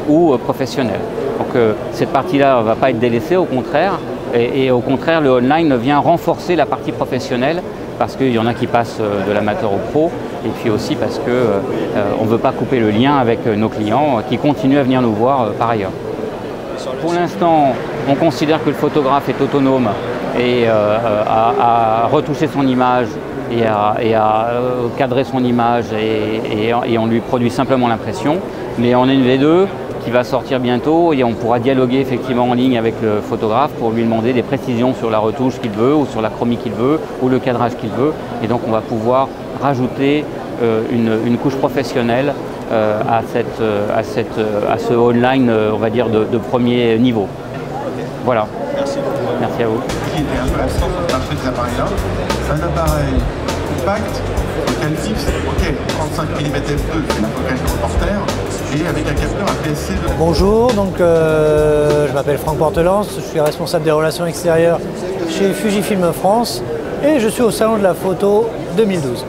ou professionnelles. Donc cette partie-là ne va pas être délaissée, au contraire. Et au contraire, le online vient renforcer la partie professionnelle parce qu'il y en a qui passent de l'amateur au pro et puis aussi parce qu'on ne veut pas couper le lien avec nos clients qui continuent à venir nous voir par ailleurs. Pour l'instant, on considère que le photographe est autonome et a retoucher son image et à cadrer son image et on lui produit simplement l'impression. Mais on a une V2 qui va sortir bientôt et on pourra dialoguer effectivement en ligne avec le photographe pour lui demander des précisions sur la retouche qu'il veut ou sur la chromie qu'il veut ou le cadrage qu'il veut. Et donc on va pouvoir rajouter une couche professionnelle à ce online, on va dire, de premier niveau. Voilà. Merci beaucoup. Merci à vous. Qui était un peu absent sur cet appareil-là. C'est un appareil compact, focale fixe, ok, 35 mm f2, c'est la focale reporter, et avec un capteur APS-C. Bonjour, donc je m'appelle Franck Portelance, je suis responsable des relations extérieures chez Fujifilm France et je suis au Salon de la Photo 2012.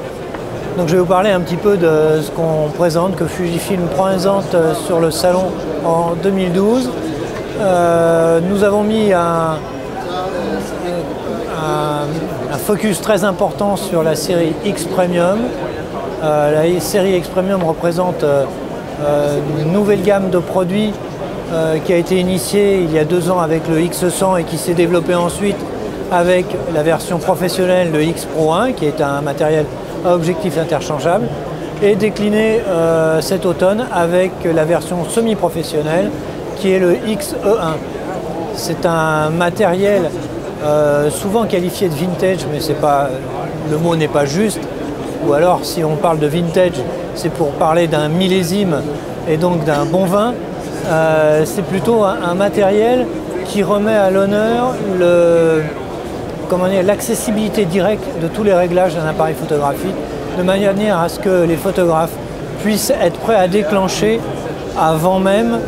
Donc je vais vous parler un petit peu de ce qu'on présente, que Fujifilm présente sur le salon en 2012. Nous avons mis un focus très important sur la série X Premium. La série X Premium représente une nouvelle gamme de produits qui a été initiée il y a 2 ans avec le X100 et qui s'est développée ensuite avec la version professionnelle, le X Pro 1, qui est un matériel à objectif interchangeable, et décliné cet automne avec la version semi-professionnelle qui est le XE1. C'est un matériel souvent qualifié de vintage, mais le mot n'est pas juste. Ou alors, si on parle de vintage, c'est pour parler d'un millésime et donc d'un bon vin. C'est plutôt un matériel qui remet à l'honneur l'accessibilité directe de tous les réglages d'un appareil photographique, de manière à ce que les photographes puissent être prêts à déclencher avant même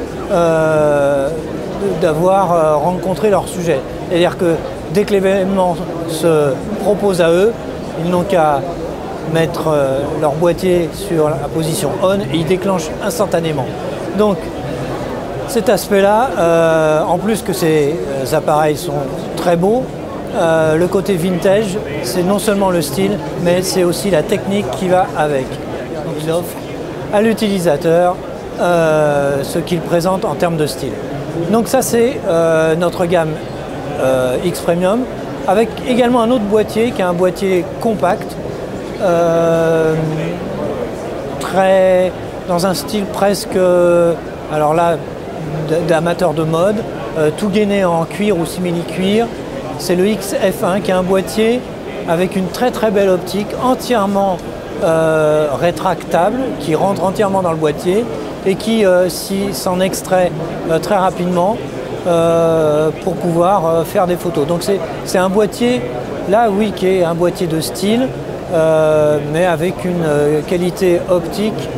d'avoir rencontré leur sujet. C'est-à-dire que dès que l'événement se propose à eux, ils n'ont qu'à mettre leur boîtier sur la position on et ils déclenchent instantanément. Donc cet aspect-là, en plus que ces appareils sont très beaux, le côté vintage, c'est non seulement le style, mais c'est aussi la technique qui va avec. Donc il offre à l'utilisateur ce qu'il présente en termes de style. Donc ça c'est notre gamme X Premium, avec également un autre boîtier qui est un boîtier compact, dans un style presque, alors là, d'amateur de mode, tout gainé en cuir ou simili-cuir. C'est le XF1 qui est un boîtier avec une très très belle optique, entièrement rétractable, qui rentre entièrement dans le boîtier et qui s'en extrait très rapidement pour pouvoir faire des photos. Donc c'est un boîtier, là oui, qui est un boîtier de style, mais avec une qualité optique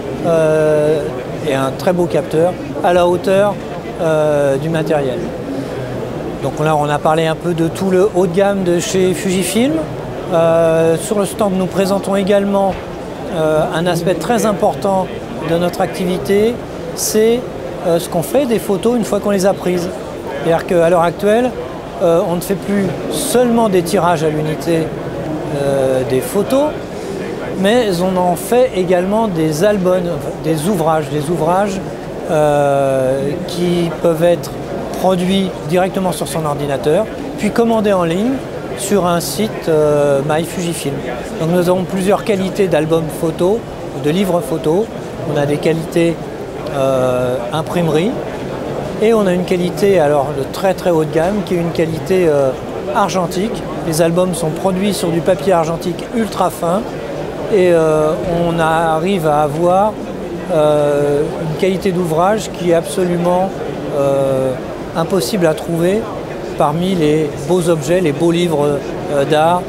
et un très beau capteur à la hauteur du matériel. Donc là, on a parlé un peu de tout le haut de gamme de chez Fujifilm. Sur le stand, nous présentons également un aspect très important de notre activité, c'est ce qu'on fait des photos une fois qu'on les a prises. C'est-à-dire qu'à l'heure actuelle, on ne fait plus seulement des tirages à l'unité des photos, mais on en fait également des albums, des ouvrages qui peuvent être produits directement sur son ordinateur, puis commandés en ligne sur un site MyFujifilm. Donc nous avons plusieurs qualités d'albums photos, de livres photos. On a des qualités imprimerie et on a une qualité alors de très très haut de gamme qui est une qualité argentique. Les albums sont produits sur du papier argentique ultra fin et on arrive à avoir une qualité d'ouvrage qui est absolument impossible à trouver parmi les beaux objets, les beaux livres d'art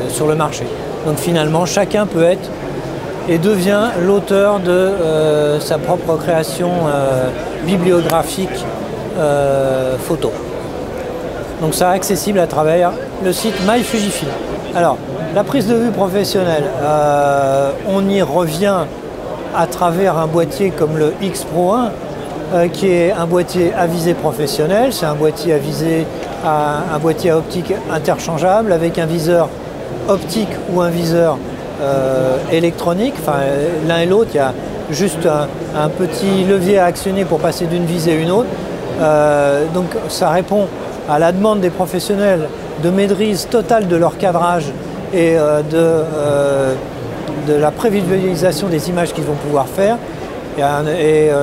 sur le marché. Donc finalement, chacun peut être et devient l'auteur de sa propre création bibliographique photo. Donc ça accessible à travers le site MyFujifilm. Alors, la prise de vue professionnelle, on y revient à travers un boîtier comme le X Pro 1, qui est un boîtier à visée professionnelle. C'est un boîtier à visée, un boîtier à optique interchangeable avec un viseur optique ou un viseur électronique. Enfin, l'un et l'autre, il y a juste un petit levier à actionner pour passer d'une visée à une autre. Donc ça répond à la demande des professionnels de maîtrise totale de leur cadrage et de la prévisualisation des images qu'ils vont pouvoir faire.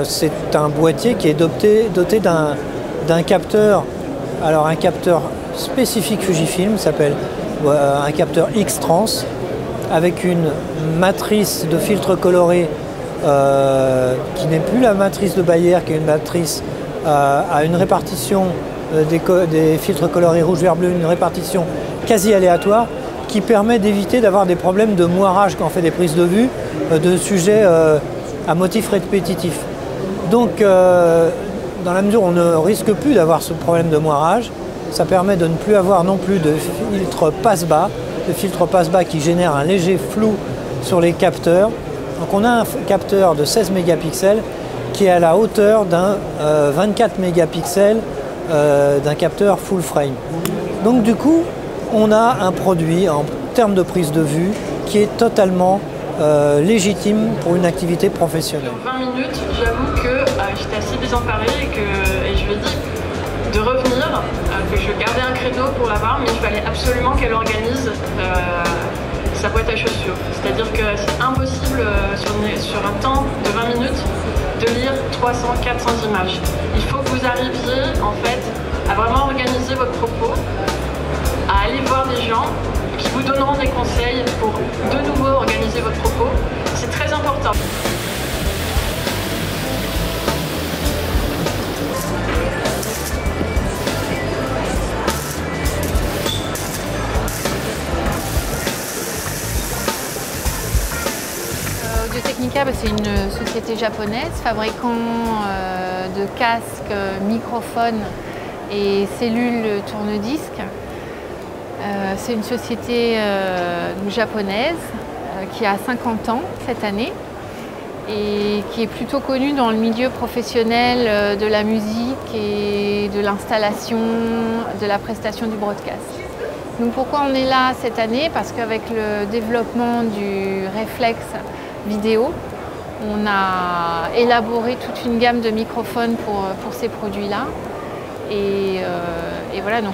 C'est un boîtier qui est doté d'un capteur, alors un capteur spécifique Fujifilm, s'appelle un capteur X-Trans, avec une matrice de filtres colorés qui n'est plus la matrice de Bayer, qui est une matrice à une répartition des filtres colorés rouge, vert, bleu, une répartition quasi aléatoire, qui permet d'éviter d'avoir des problèmes de moirage quand on fait des prises de vue de sujets à motifs répétitifs. Donc, dans la mesure où on ne risque plus d'avoir ce problème de moirage, ça permet de ne plus avoir non plus de filtre passe-bas, qui génère un léger flou sur les capteurs. Donc on a un capteur de 16 mégapixels qui est à la hauteur d'un 24 mégapixels d'un capteur full frame. Donc du coup, on a un produit en termes de prise de vue qui est totalement légitime pour une activité professionnelle. 20 minutes, j'avoue que j'étais assez désemparée et je lui ai dit de revenir, que je gardais un créneau pour l'avoir, mais il fallait absolument qu'elle organise sa boîte à chaussures. C'est-à-dire que c'est impossible sur un temps de 20 minutes de lire 300-400 images. Il faut que vous arriviez en fait à vraiment organiser votre propos, à aller voir des gens qui vous donneront des conseils pour de nouveau organiser votre propos. C'est très important. Audio-Technica, c'est une société japonaise fabriquant de casques, microphones et cellules tourne-disques. C'est une société japonaise qui a 50 ans cette année et qui est plutôt connue dans le milieu professionnel de la musique et de l'installation, de la prestation du broadcast. Donc pourquoi on est là cette année? Parce qu'avec le développement du réflexe vidéo, on a élaboré toute une gamme de microphones pour ces produits-là. Et voilà, donc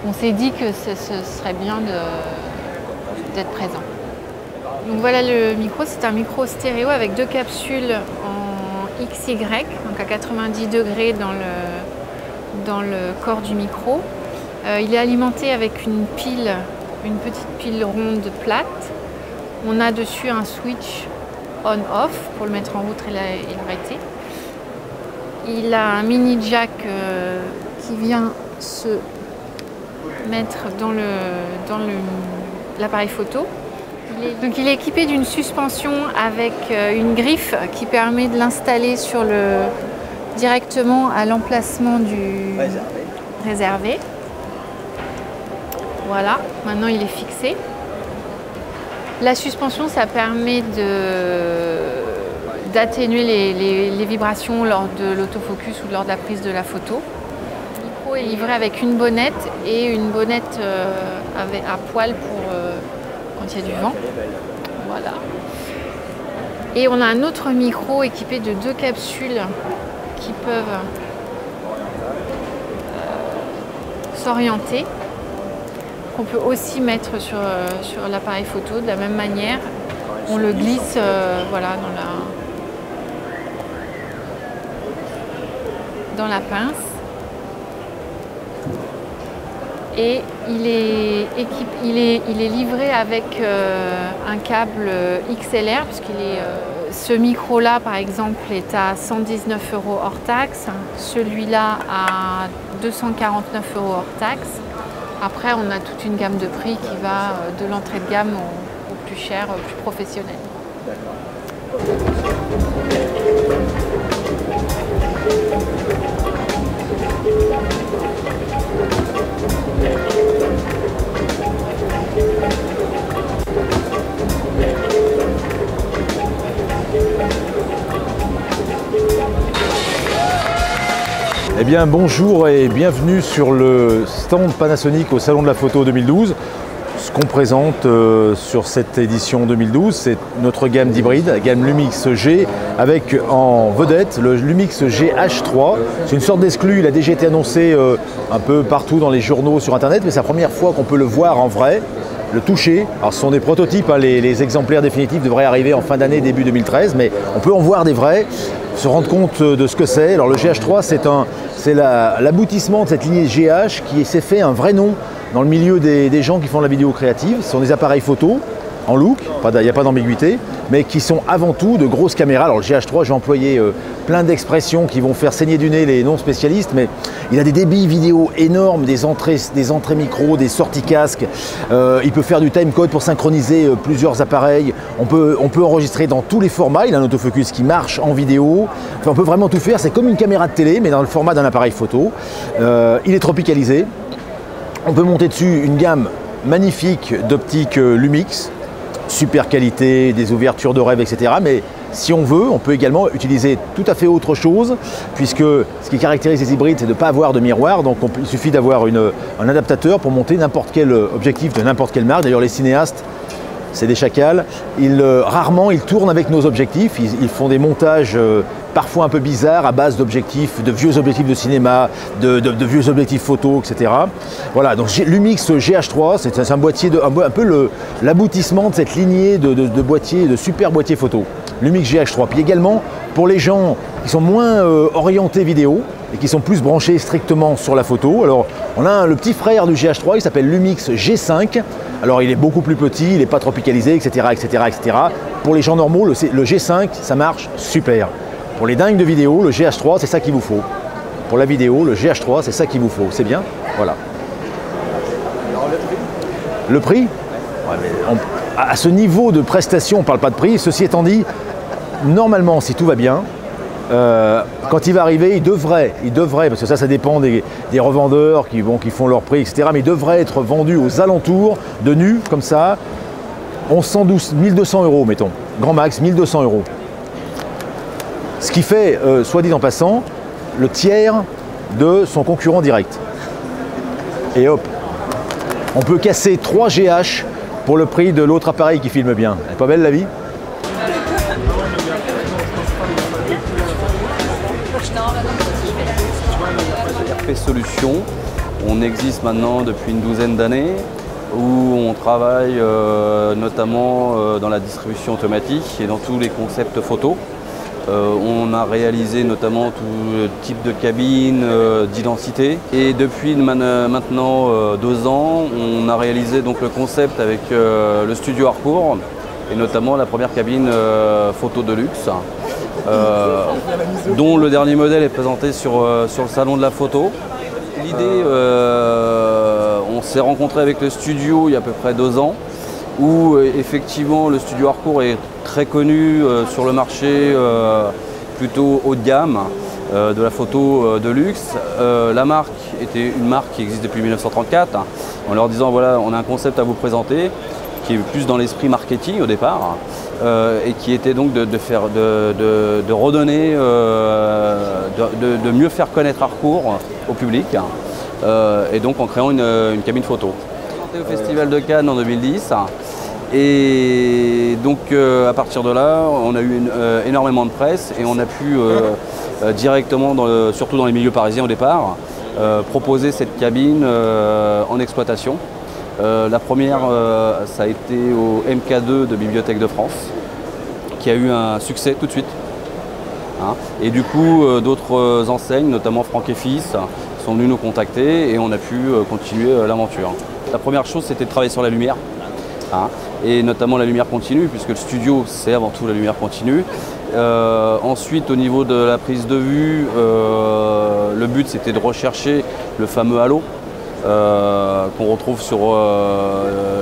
on s'est dit que ce serait bien d'être présent. Donc voilà, le micro, c'est un micro stéréo avec deux capsules en XY, donc à 90 degrés dans le corps du micro. Il est alimenté avec une petite pile ronde plate. On a dessus un switch on-off pour le mettre en route et l'arrêter. Il a un mini jack qui vient se mettre dans l'appareil photo. Donc il est équipé d'une suspension avec une griffe qui permet de l'installer directement à l'emplacement du réservé. Voilà, maintenant il est fixé. La suspension, ça permet d'atténuer les vibrations lors de l'autofocus ou lors de la prise de la photo. Le micro est livré avec une bonnette et une bonnette à poil pour quand il y a du vent. Voilà. Et on a un autre micro équipé de deux capsules qui peuvent s'orienter. On peut aussi mettre sur l'appareil photo de la même manière. On le glisse voilà, dans la pince. Et il est livré avec un câble XLR, ce micro-là, par exemple, est à 119 € hors taxe. Celui-là à 249 € hors taxe. Après, on a toute une gamme de prix qui va de l'entrée de gamme au plus cher, au plus professionnel. Eh bien bonjour et bienvenue sur le stand Panasonic au Salon de la Photo 2012. Ce qu'on présente sur cette édition 2012, c'est notre gamme d'hybride, la gamme Lumix G, avec en vedette le Lumix GH3. C'est une sorte d'exclu, il a déjà été annoncé un peu partout dans les journaux, sur internet, mais c'est la première fois qu'on peut le voir en vrai, le toucher. Alors ce sont des prototypes, hein, les exemplaires définitifs devraient arriver en fin d'année, début 2013, mais on peut en voir des vrais, se rendre compte de ce que c'est. Alors le GH3, c'est l'aboutissement de cette lignée GH qui s'est fait un vrai nom dans le milieu des gens qui font de la vidéo créative. Ce sont des appareils photo en look, il n'y a pas d'ambiguïté, mais qui sont avant tout de grosses caméras. Alors le GH3, j'ai employé plein d'expressions qui vont faire saigner du nez les non-spécialistes, mais il a des débits vidéo énormes, des entrées micro, des sorties casque. Il peut faire du timecode pour synchroniser plusieurs appareils. On peut enregistrer dans tous les formats. Il a un autofocus qui marche en vidéo. Enfin, on peut vraiment tout faire. C'est comme une caméra de télé, mais dans le format d'un appareil photo. Il est tropicalisé. On peut monter dessus une gamme magnifique d'optique Lumix, super qualité, des ouvertures de rêve, etc. Mais si on veut, on peut également utiliser tout à fait autre chose, puisque ce qui caractérise les hybrides, c'est de ne pas avoir de miroir. Donc il suffit d'avoir un adaptateur pour monter n'importe quel objectif de n'importe quelle marque. D'ailleurs, les cinéastes, c'est des chacals. Rarement, ils tournent avec nos objectifs. Ils font des montages parfois un peu bizarres à base d'objectifs, de vieux objectifs de cinéma, de vieux objectifs photo, etc. Voilà, donc Lumix GH3, c'est un boîtier, un peu l'aboutissement de cette lignée de boîtiers, de super boîtiers photo. Lumix GH3. Puis également, pour les gens qui sont moins orientés vidéo et qui sont plus branchés strictement sur la photo, alors on a le petit frère du GH3, il s'appelle Lumix G5. Alors il est beaucoup plus petit, il n'est pas tropicalisé, etc., etc., etc. Pour les gens normaux, le G5, ça marche super. Pour les dingues de vidéo, le GH3, c'est ça qu'il vous faut. Pour la vidéo, le GH3, c'est ça qu'il vous faut. C'est bien? Voilà. Le prix? Ouais, mais à ce niveau de prestation, on ne parle pas de prix. Ceci étant dit, normalement, si tout va bien, quand il va arriver, il devrait, parce que ça dépend des revendeurs qui font leur prix, etc. Mais il devrait être vendu aux alentours de nu, comme ça, 1200 €, mettons. Grand max, 1200 €. Ce qui fait, soit dit en passant, le tiers de son concurrent direct. Et hop, on peut casser 3 GH pour le prix de l'autre appareil qui filme bien. Elle est pas belle la vie? RP Solutions, on existe maintenant depuis une douzaine d'années où on travaille notamment dans la distribution automatique et dans tous les concepts photos. On a réalisé notamment tout type de cabine, d'identité. Et depuis maintenant 2 ans, on a réalisé donc le concept avec le studio Harcourt et notamment la première cabine photo de luxe, dont le dernier modèle est présenté sur le salon de la photo. L'idée, on s'est rencontré avec le studio il y a à peu près 2 ans, où effectivement le studio Harcourt est très connu sur le marché plutôt haut de gamme de la photo de luxe. La marque était une marque qui existe depuis 1934, en leur disant voilà, on a un concept à vous présenter qui est plus dans l'esprit marketing au départ et qui était donc de redonner, de mieux faire connaître Harcourt au public et donc en créant une cabine photo. Au Festival de Cannes en 2010 et donc à partir de là on a eu énormément de presse et on a pu directement, surtout dans les milieux parisiens au départ, proposer cette cabine en exploitation. La première ça a été au MK2 de Bibliothèque de France qui a eu un succès tout de suite. Et du coup d'autres enseignes, notamment Franck et Fils, sont venus nous contacter et on a pu continuer l'aventure. La première chose, c'était de travailler sur la lumière, et notamment la lumière continue, puisque le studio, c'est avant tout la lumière continue. Ensuite, au niveau de la prise de vue, le but, c'était de rechercher le fameux halo qu'on retrouve sur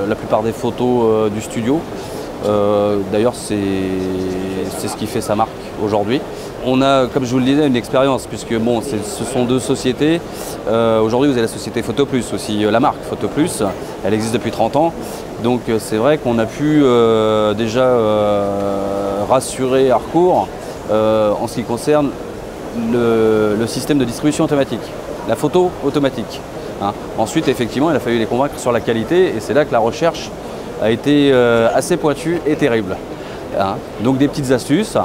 la plupart des photos du studio. D'ailleurs, c'est ce qui fait sa marque aujourd'hui. On a, comme je vous le disais, une expérience, puisque bon, ce sont 2 sociétés. Aujourd'hui, vous avez la société Photo Plus, aussi la marque Photo Plus. Elle existe depuis 30 ans. Donc c'est vrai qu'on a pu déjà rassurer Harcourt en ce qui concerne le système de distribution automatique, la photo automatique. Hein. Ensuite, effectivement, il a fallu les convaincre sur la qualité et c'est là que la recherche a été assez pointue et terrible. Hein. Donc des petites astuces,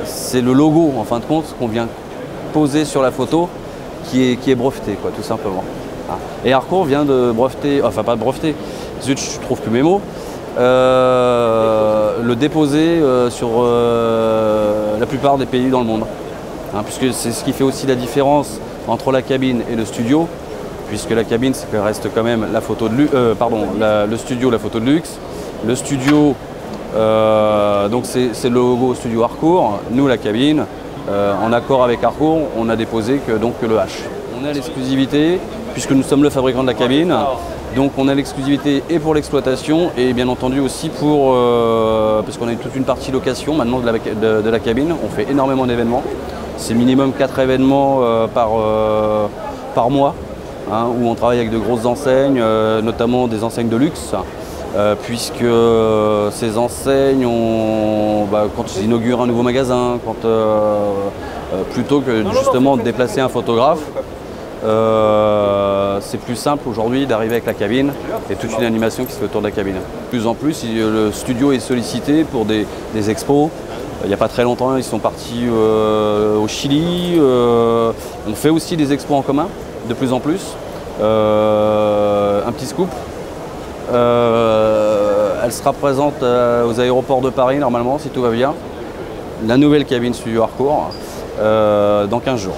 c'est le logo en fin de compte qu'on vient poser sur la photo qui est breveté, quoi, tout simplement. Hein. Et Harcourt vient de breveter, enfin pas de breveter, zut, je trouve plus mes mots, le déposer sur la plupart des pays dans le monde. Hein, puisque c'est ce qui fait aussi la différence entre la cabine et le studio, puisque la cabine reste quand même la photo de le studio, la photo de luxe. Le studio, donc c'est le logo Studio Harcourt. Nous, la cabine, en accord avec Harcourt, on a déposé que le H. On a l'exclusivité, puisque nous sommes le fabricant de la cabine. Donc on a l'exclusivité et pour l'exploitation et bien entendu aussi pour, parce qu'on a toute une partie location maintenant de la cabine. On fait énormément d'événements. C'est minimum 4 événements par mois, hein, où on travaille avec de grosses enseignes, notamment des enseignes de luxe. Puisque ces enseignes, quand ils inaugurent un nouveau magasin, plutôt que justement de déplacer un photographe, c'est plus simple aujourd'hui d'arriver avec la cabine et toute une animation qui se fait autour de la cabine. De plus en plus, le studio est sollicité pour des expos. Il n'y a pas très longtemps, ils sont partis au Chili. On fait aussi des expos en commun, de plus en plus. Un petit scoop. Elle sera présente aux aéroports de Paris normalement, si tout va bien. La nouvelle cabine Studio Harcourt dans 15 jours.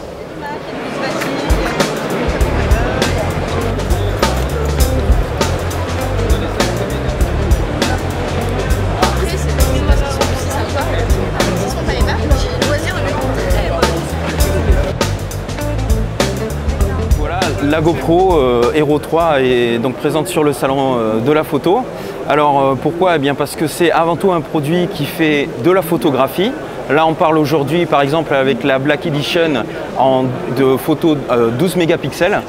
La GoPro Hero 3 est donc présente sur le salon de la photo. Alors pourquoi? Eh bien parce que c'est avant tout un produit qui fait de la photographie. Là on parle aujourd'hui par exemple avec la Black Edition de photos 12 mégapixels.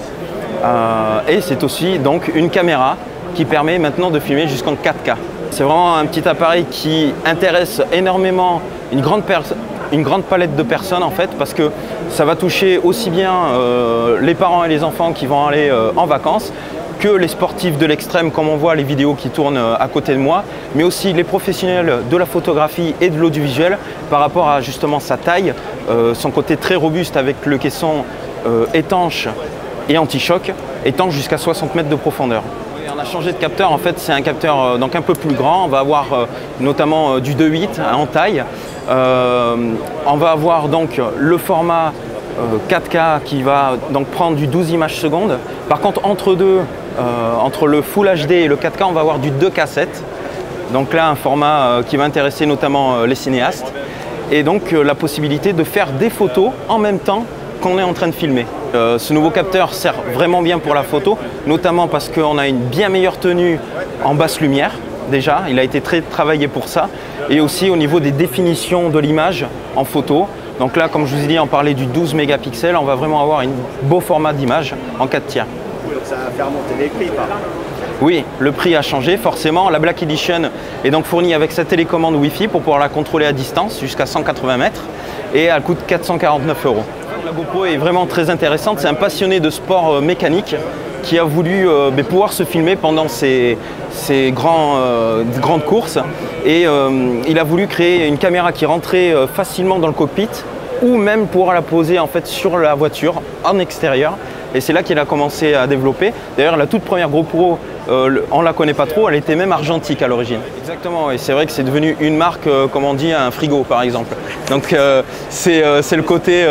Et c'est aussi donc une caméra qui permet maintenant de filmer jusqu'en 4K. C'est vraiment un petit appareil qui intéresse énormément une grande palette de personnes en fait, parce que ça va toucher aussi bien les parents et les enfants qui vont aller en vacances que les sportifs de l'extrême, comme on voit les vidéos qui tournent à côté de moi, mais aussi les professionnels de la photographie et de l'audiovisuel par rapport à justement sa taille, son côté très robuste avec le caisson étanche et anti-choc, étanche jusqu'à 60 mètres de profondeur. On a changé de capteur, en fait c'est un capteur donc un peu plus grand, on va avoir notamment du 2.8 en taille. On va avoir donc le format 4K qui va donc prendre du 12 images secondes. Par contre entre le Full HD et le 4K on va avoir du 2K7. Donc là un format qui va intéresser notamment les cinéastes. Et donc la possibilité de faire des photos en même temps qu'on est en train de filmer. Ce nouveau capteur sert vraiment bien pour la photo, notamment parce qu'on a une bien meilleure tenue en basse lumière. Déjà, il a été très travaillé pour ça. Et aussi au niveau des définitions de l'image en photo. Donc là, comme je vous ai dit, on parlait du 12 mégapixels, on va vraiment avoir un beau format d'image en 4 tiers. Donc ça va faire monter les prix, par contre. Oui, le prix a changé forcément. La Black Edition est donc fournie avec sa télécommande Wi-Fi pour pouvoir la contrôler à distance jusqu'à 180 mètres et elle coûte 449 €. La GoPro est vraiment très intéressante, c'est un passionné de sport mécanique qui a voulu pouvoir se filmer pendant ces grandes courses et il a voulu créer une caméra qui rentrait facilement dans le cockpit ou même pouvoir la poser en fait sur la voiture en extérieur. Et c'est là qu'il a commencé à développer. D'ailleurs, la toute première GoPro, on ne la connaît pas trop, elle était même argentique à l'origine. Exactement, et c'est vrai que c'est devenu une marque, comme on dit, un frigo par exemple. Donc c'est le côté,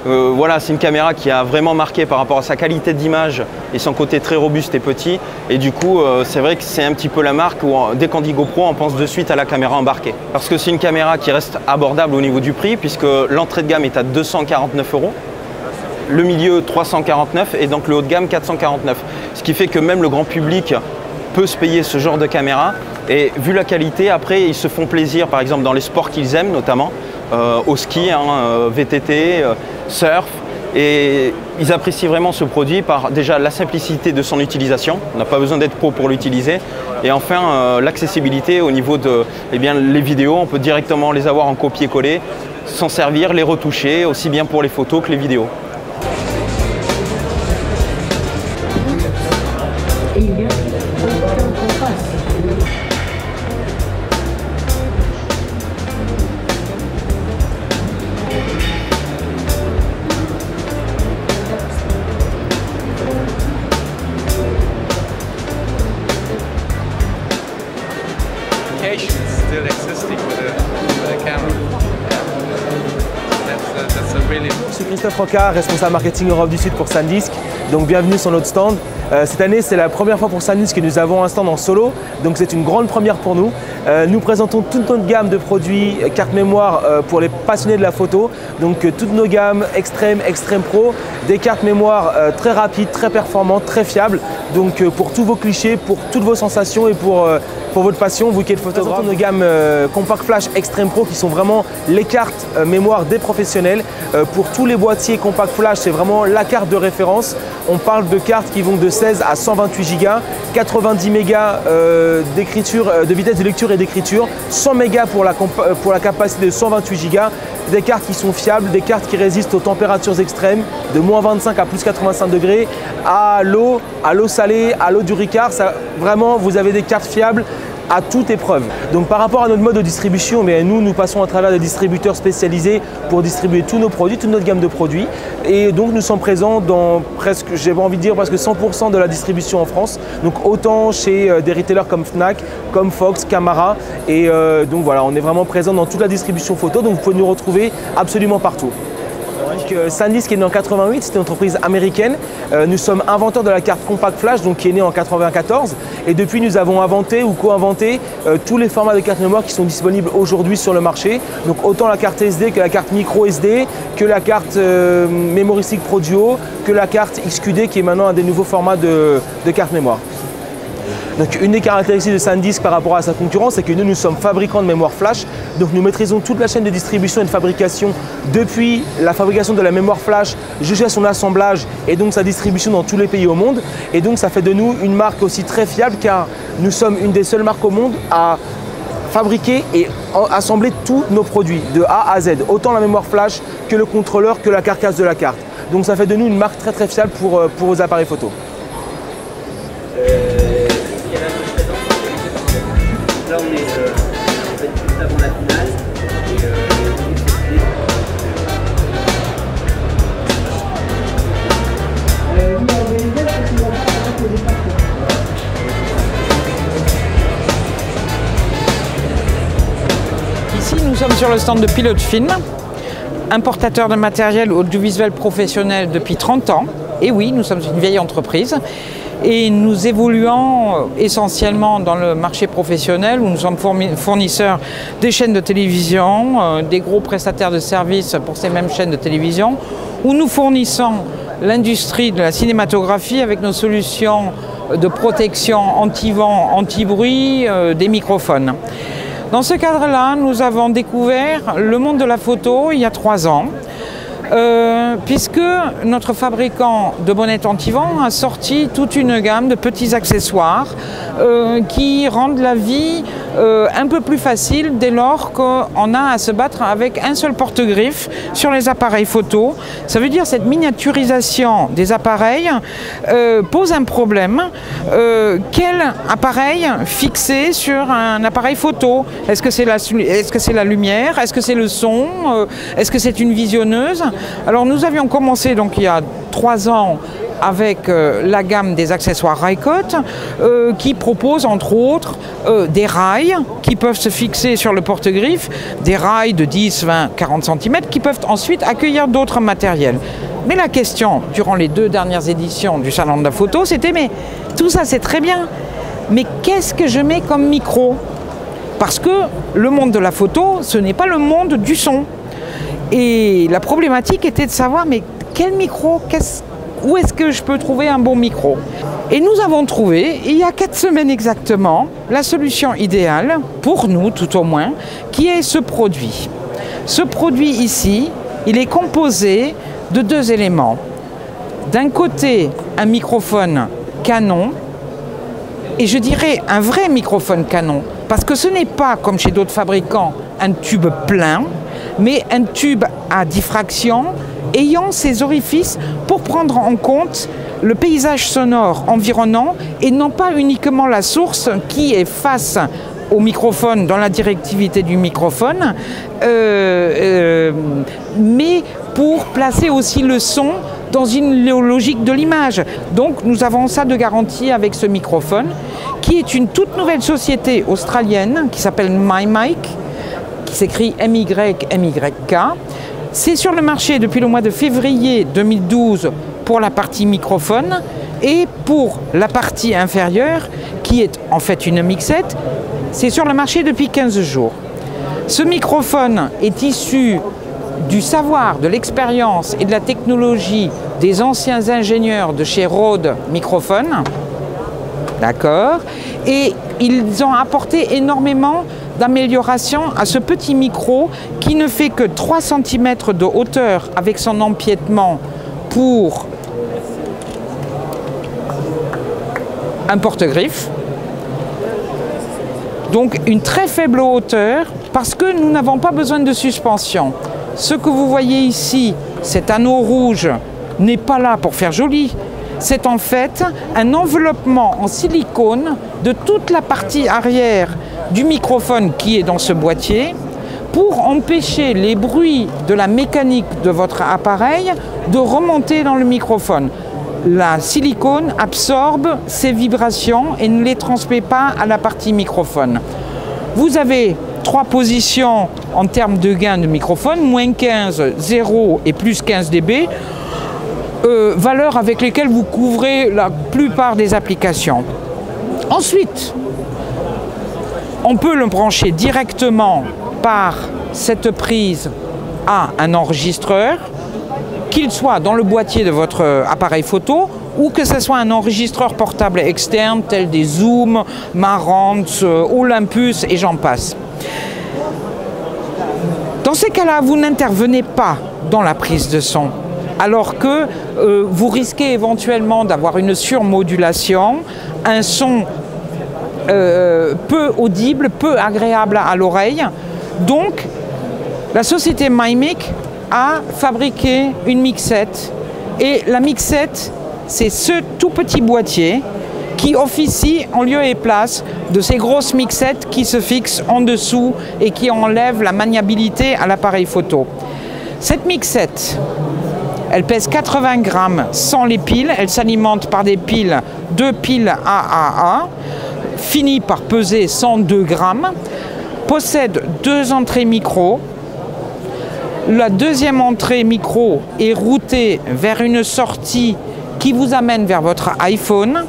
voilà, c'est une caméra qui a vraiment marqué par rapport à sa qualité d'image et son côté très robuste et petit. Et du coup, c'est vrai que c'est un petit peu la marque où dès qu'on dit GoPro, on pense de suite à la caméra embarquée. Parce que c'est une caméra qui reste abordable au niveau du prix, puisque l'entrée de gamme est à 249 €. Le milieu 349 et donc le haut de gamme 449. Ce qui fait que même le grand public peut se payer ce genre de caméra. Et vu la qualité, après ils se font plaisir par exemple dans les sports qu'ils aiment notamment, au ski, VTT, surf. Et ils apprécient vraiment ce produit par déjà la simplicité de son utilisation. On n'a pas besoin d'être pro pour l'utiliser. Et enfin l'accessibilité au niveau de les vidéos, on peut directement les avoir en copier-coller, s'en servir, les retoucher, aussi bien pour les photos que les vidéos. communication still existing with the camera. That's a really... Je suis Christophe Rocard, responsable marketing Europe du Sud pour SanDisk. Donc bienvenue sur notre stand. Cette année, c'est la première fois pour SanDisk que nous avons un stand en solo, donc c'est une grande première pour nous. Nous présentons toute notre gamme de produits, cartes mémoire pour les passionnés de la photo, donc toutes nos gammes Extreme, Extreme Pro, des cartes mémoire très rapides, très performantes, très fiables, donc pour tous vos clichés, pour toutes vos sensations et pour votre passion, vous qui êtes photographe. Nous présentons nos gammes Compact Flash Extreme Pro qui sont vraiment les cartes mémoire des professionnels. Pour tous les boîtiers Compact Flash, c'est vraiment la carte de référence. On parle de cartes qui vont de 16 à 128 Go, 90 mégas d'écriture, de vitesse de lecture et d'écriture, 100 mégas pour la capacité de 128 Go, des cartes qui sont fiables, des cartes qui résistent aux températures extrêmes, de moins 25 à plus 85 degrés, à l'eau salée, à l'eau du Ricard. Vraiment, vous avez des cartes fiables à toute épreuve. Donc par rapport à notre mode de distribution, nous passons à travers des distributeurs spécialisés pour distribuer tous nos produits, toute notre gamme de produits. Et donc nous sommes présents dans presque, j'ai envie de dire presque 100% de la distribution en France. Donc autant chez des retailers comme Fnac, comme Fox, Camara. Et donc voilà, on est vraiment présent dans toute la distribution photo. Donc vous pouvez nous retrouver absolument partout. SanDisk est né en 88, c'est une entreprise américaine. Nous sommes inventeurs de la carte Compact Flash, donc qui est née en 94. Et depuis, nous avons inventé ou co-inventé tous les formats de carte mémoire qui sont disponibles aujourd'hui sur le marché. Donc autant la carte SD que la carte micro SD, que la carte Memory Stick Pro Duo, que la carte XQD qui est maintenant un des nouveaux formats de carte mémoire. Donc une des caractéristiques de SanDisk par rapport à sa concurrence, c'est que nous sommes fabricants de mémoire flash. Donc nous maîtrisons toute la chaîne de distribution et de fabrication depuis la fabrication de la mémoire flash jusqu'à son assemblage et donc sa distribution dans tous les pays au monde. Et donc ça fait de nous une marque aussi très fiable car nous sommes une des seules marques au monde à fabriquer et assembler tous nos produits de A à Z. Autant la mémoire flash que le contrôleur que la carcasse de la carte. Donc ça fait de nous une marque très très fiable pour vos appareils photo. Là, on est en fait juste avant la finale. Ici, nous sommes sur le stand de Pilote Film, importateur de matériel audiovisuel professionnel depuis 30 ans. Et oui, nous sommes une vieille entreprise. Et nous évoluons essentiellement dans le marché professionnel où nous sommes fournisseurs des chaînes de télévision, des gros prestataires de services pour ces mêmes chaînes de télévision, où nous fournissons l'industrie de la cinématographie avec nos solutions de protection anti-vent, anti-bruit, des microphones. Dans ce cadre-là, nous avons découvert le monde de la photo il y a 3 ans. Puisque notre fabricant de bonnettes anti-vent a sorti toute une gamme de petits accessoires qui rendent la vie un peu plus facile dès lors qu'on a à se battre avec un seul porte-griffe sur les appareils photo. Ça veut dire cette miniaturisation des appareils pose un problème. Quel appareil fixer sur un appareil photo? Est-ce que c'est la lumière? Est-ce que c'est le son? Est-ce que c'est une visionneuse? Alors nous avions commencé donc il y a 3 ans avec la gamme des accessoires Rycote qui propose entre autres des rails qui peuvent se fixer sur le porte-griffe, des rails de 10, 20, 40 cm qui peuvent ensuite accueillir d'autres matériels. Mais la question durant les 2 dernières éditions du Salon de la Photo, c'était mais tout ça c'est très bien, mais qu'est-ce que je mets comme micro? Parce que le monde de la photo, ce n'est pas le monde du son. Et la problématique était de savoir, mais quel micro, où est-ce que je peux trouver un bon micro? Et nous avons trouvé, il y a 4 semaines exactement, la solution idéale, pour nous tout au moins, qui est ce produit. Ce produit ici, il est composé de 2 éléments. D'un côté, un microphone Canon, et je dirais un vrai microphone Canon, parce que ce n'est pas, comme chez d'autres fabricants, un tube plein, mais un tube à diffraction ayant ses orifices pour prendre en compte le paysage sonore environnant et non pas uniquement la source qui est face au microphone dans la directivité du microphone, mais pour placer aussi le son dans une logique de l'image. Donc nous avons ça de garantie avec ce microphone, qui est une toute nouvelle société australienne qui s'appelle MyMic, qui s'écrit MYMYK. C'est sur le marché depuis le mois de février 2012 pour la partie microphone, et pour la partie inférieure, qui est en fait une mixette, c'est sur le marché depuis 15 jours. Ce microphone est issu du savoir, de l'expérience et de la technologie des anciens ingénieurs de chez Rode Microphone. D'accord. Et ils ont apporté énormément d'améliorations à ce petit micro qui ne fait que 3 cm de hauteur avec son empiètement pour un porte-griffe. Donc une très faible hauteur parce que nous n'avons pas besoin de suspension. Ce que vous voyez ici, cet anneau rouge, n'est pas là pour faire joli. C'est en fait un enveloppement en silicone de toute la partie arrière du microphone qui est dans ce boîtier pour empêcher les bruits de la mécanique de votre appareil de remonter dans le microphone. La silicone absorbe ces vibrations et ne les transmet pas à la partie microphone. Vous avez 3 positions en termes de gain de microphone, moins 15, 0 et plus 15 dB, valeurs avec lesquelles vous couvrez la plupart des applications. Ensuite, on peut le brancher directement par cette prise à un enregistreur, qu'il soit dans le boîtier de votre appareil photo ou que ce soit un enregistreur portable externe tel des Zoom, Marantz, Olympus et j'en passe. Dans ces cas-là, vous n'intervenez pas dans la prise de son, alors que vous risquez éventuellement d'avoir une surmodulation, un son peu audible, peu agréable à l'oreille. Donc, la société MyMic a fabriqué une mixette. Et la mixette, c'est ce tout petit boîtier qui officie en lieu et place de ces grosses mixettes qui se fixent en dessous et qui enlèvent la maniabilité à l'appareil photo. Cette mixette, elle pèse 80 grammes sans les piles. Elle s'alimente par des piles, 2 piles AAA, finit par peser 102 grammes, possède 2 entrées micro. La deuxième entrée micro est routée vers une sortie qui vous amène vers votre iPhone.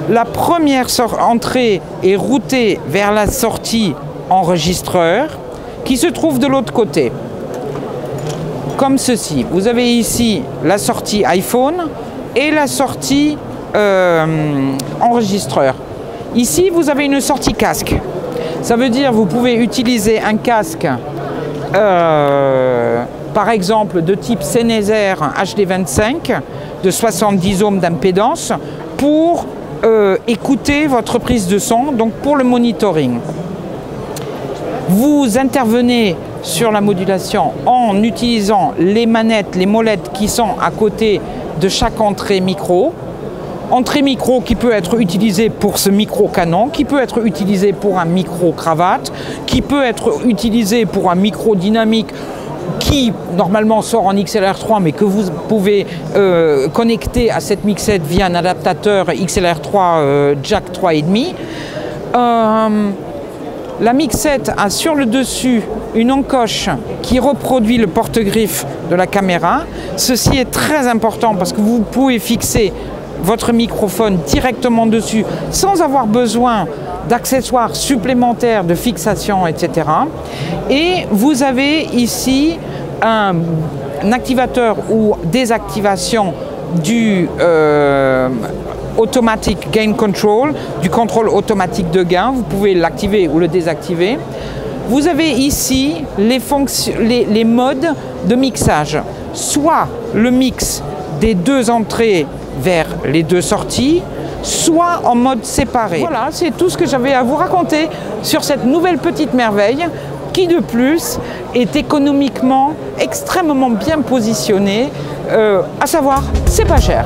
La première entrée est routée vers la sortie enregistreur qui se trouve de l'autre côté. Comme ceci. Vous avez ici la sortie iPhone et la sortie enregistreur. Ici, vous avez une sortie casque. Ça veut dire que vous pouvez utiliser un casque par exemple de type Sennheiser HD25 de 70 ohms d'impédance pour écouter votre prise de son, donc pour le monitoring. Vous intervenez sur la modulation en utilisant les manettes, les molettes qui sont à côté de chaque entrée micro. Entrée micro qui peut être utilisée pour ce micro canon, qui peut être utilisé pour un micro cravate, qui peut être utilisé pour un micro dynamique qui normalement sort en XLR3 mais que vous pouvez connecter à cette mixette via un adaptateur XLR3 jack 3,5. La mixette a sur le dessus une encoche qui reproduit le porte-griffe de la caméra. Ceci est très important parce que vous pouvez fixer votre microphone directement dessus sans avoir besoin d'accessoires supplémentaires de fixation, etc. Et vous avez ici un activateur ou désactivation du Automatic Gain Control, du contrôle automatique de gain. Vous pouvez l'activer ou le désactiver. Vous avez ici les modes de mixage. Soit le mix des 2 entrées vers les 2 sorties, soit en mode séparé. Voilà, c'est tout ce que j'avais à vous raconter sur cette nouvelle petite merveille qui de plus est économiquement extrêmement bien positionnée, à savoir c'est pas cher.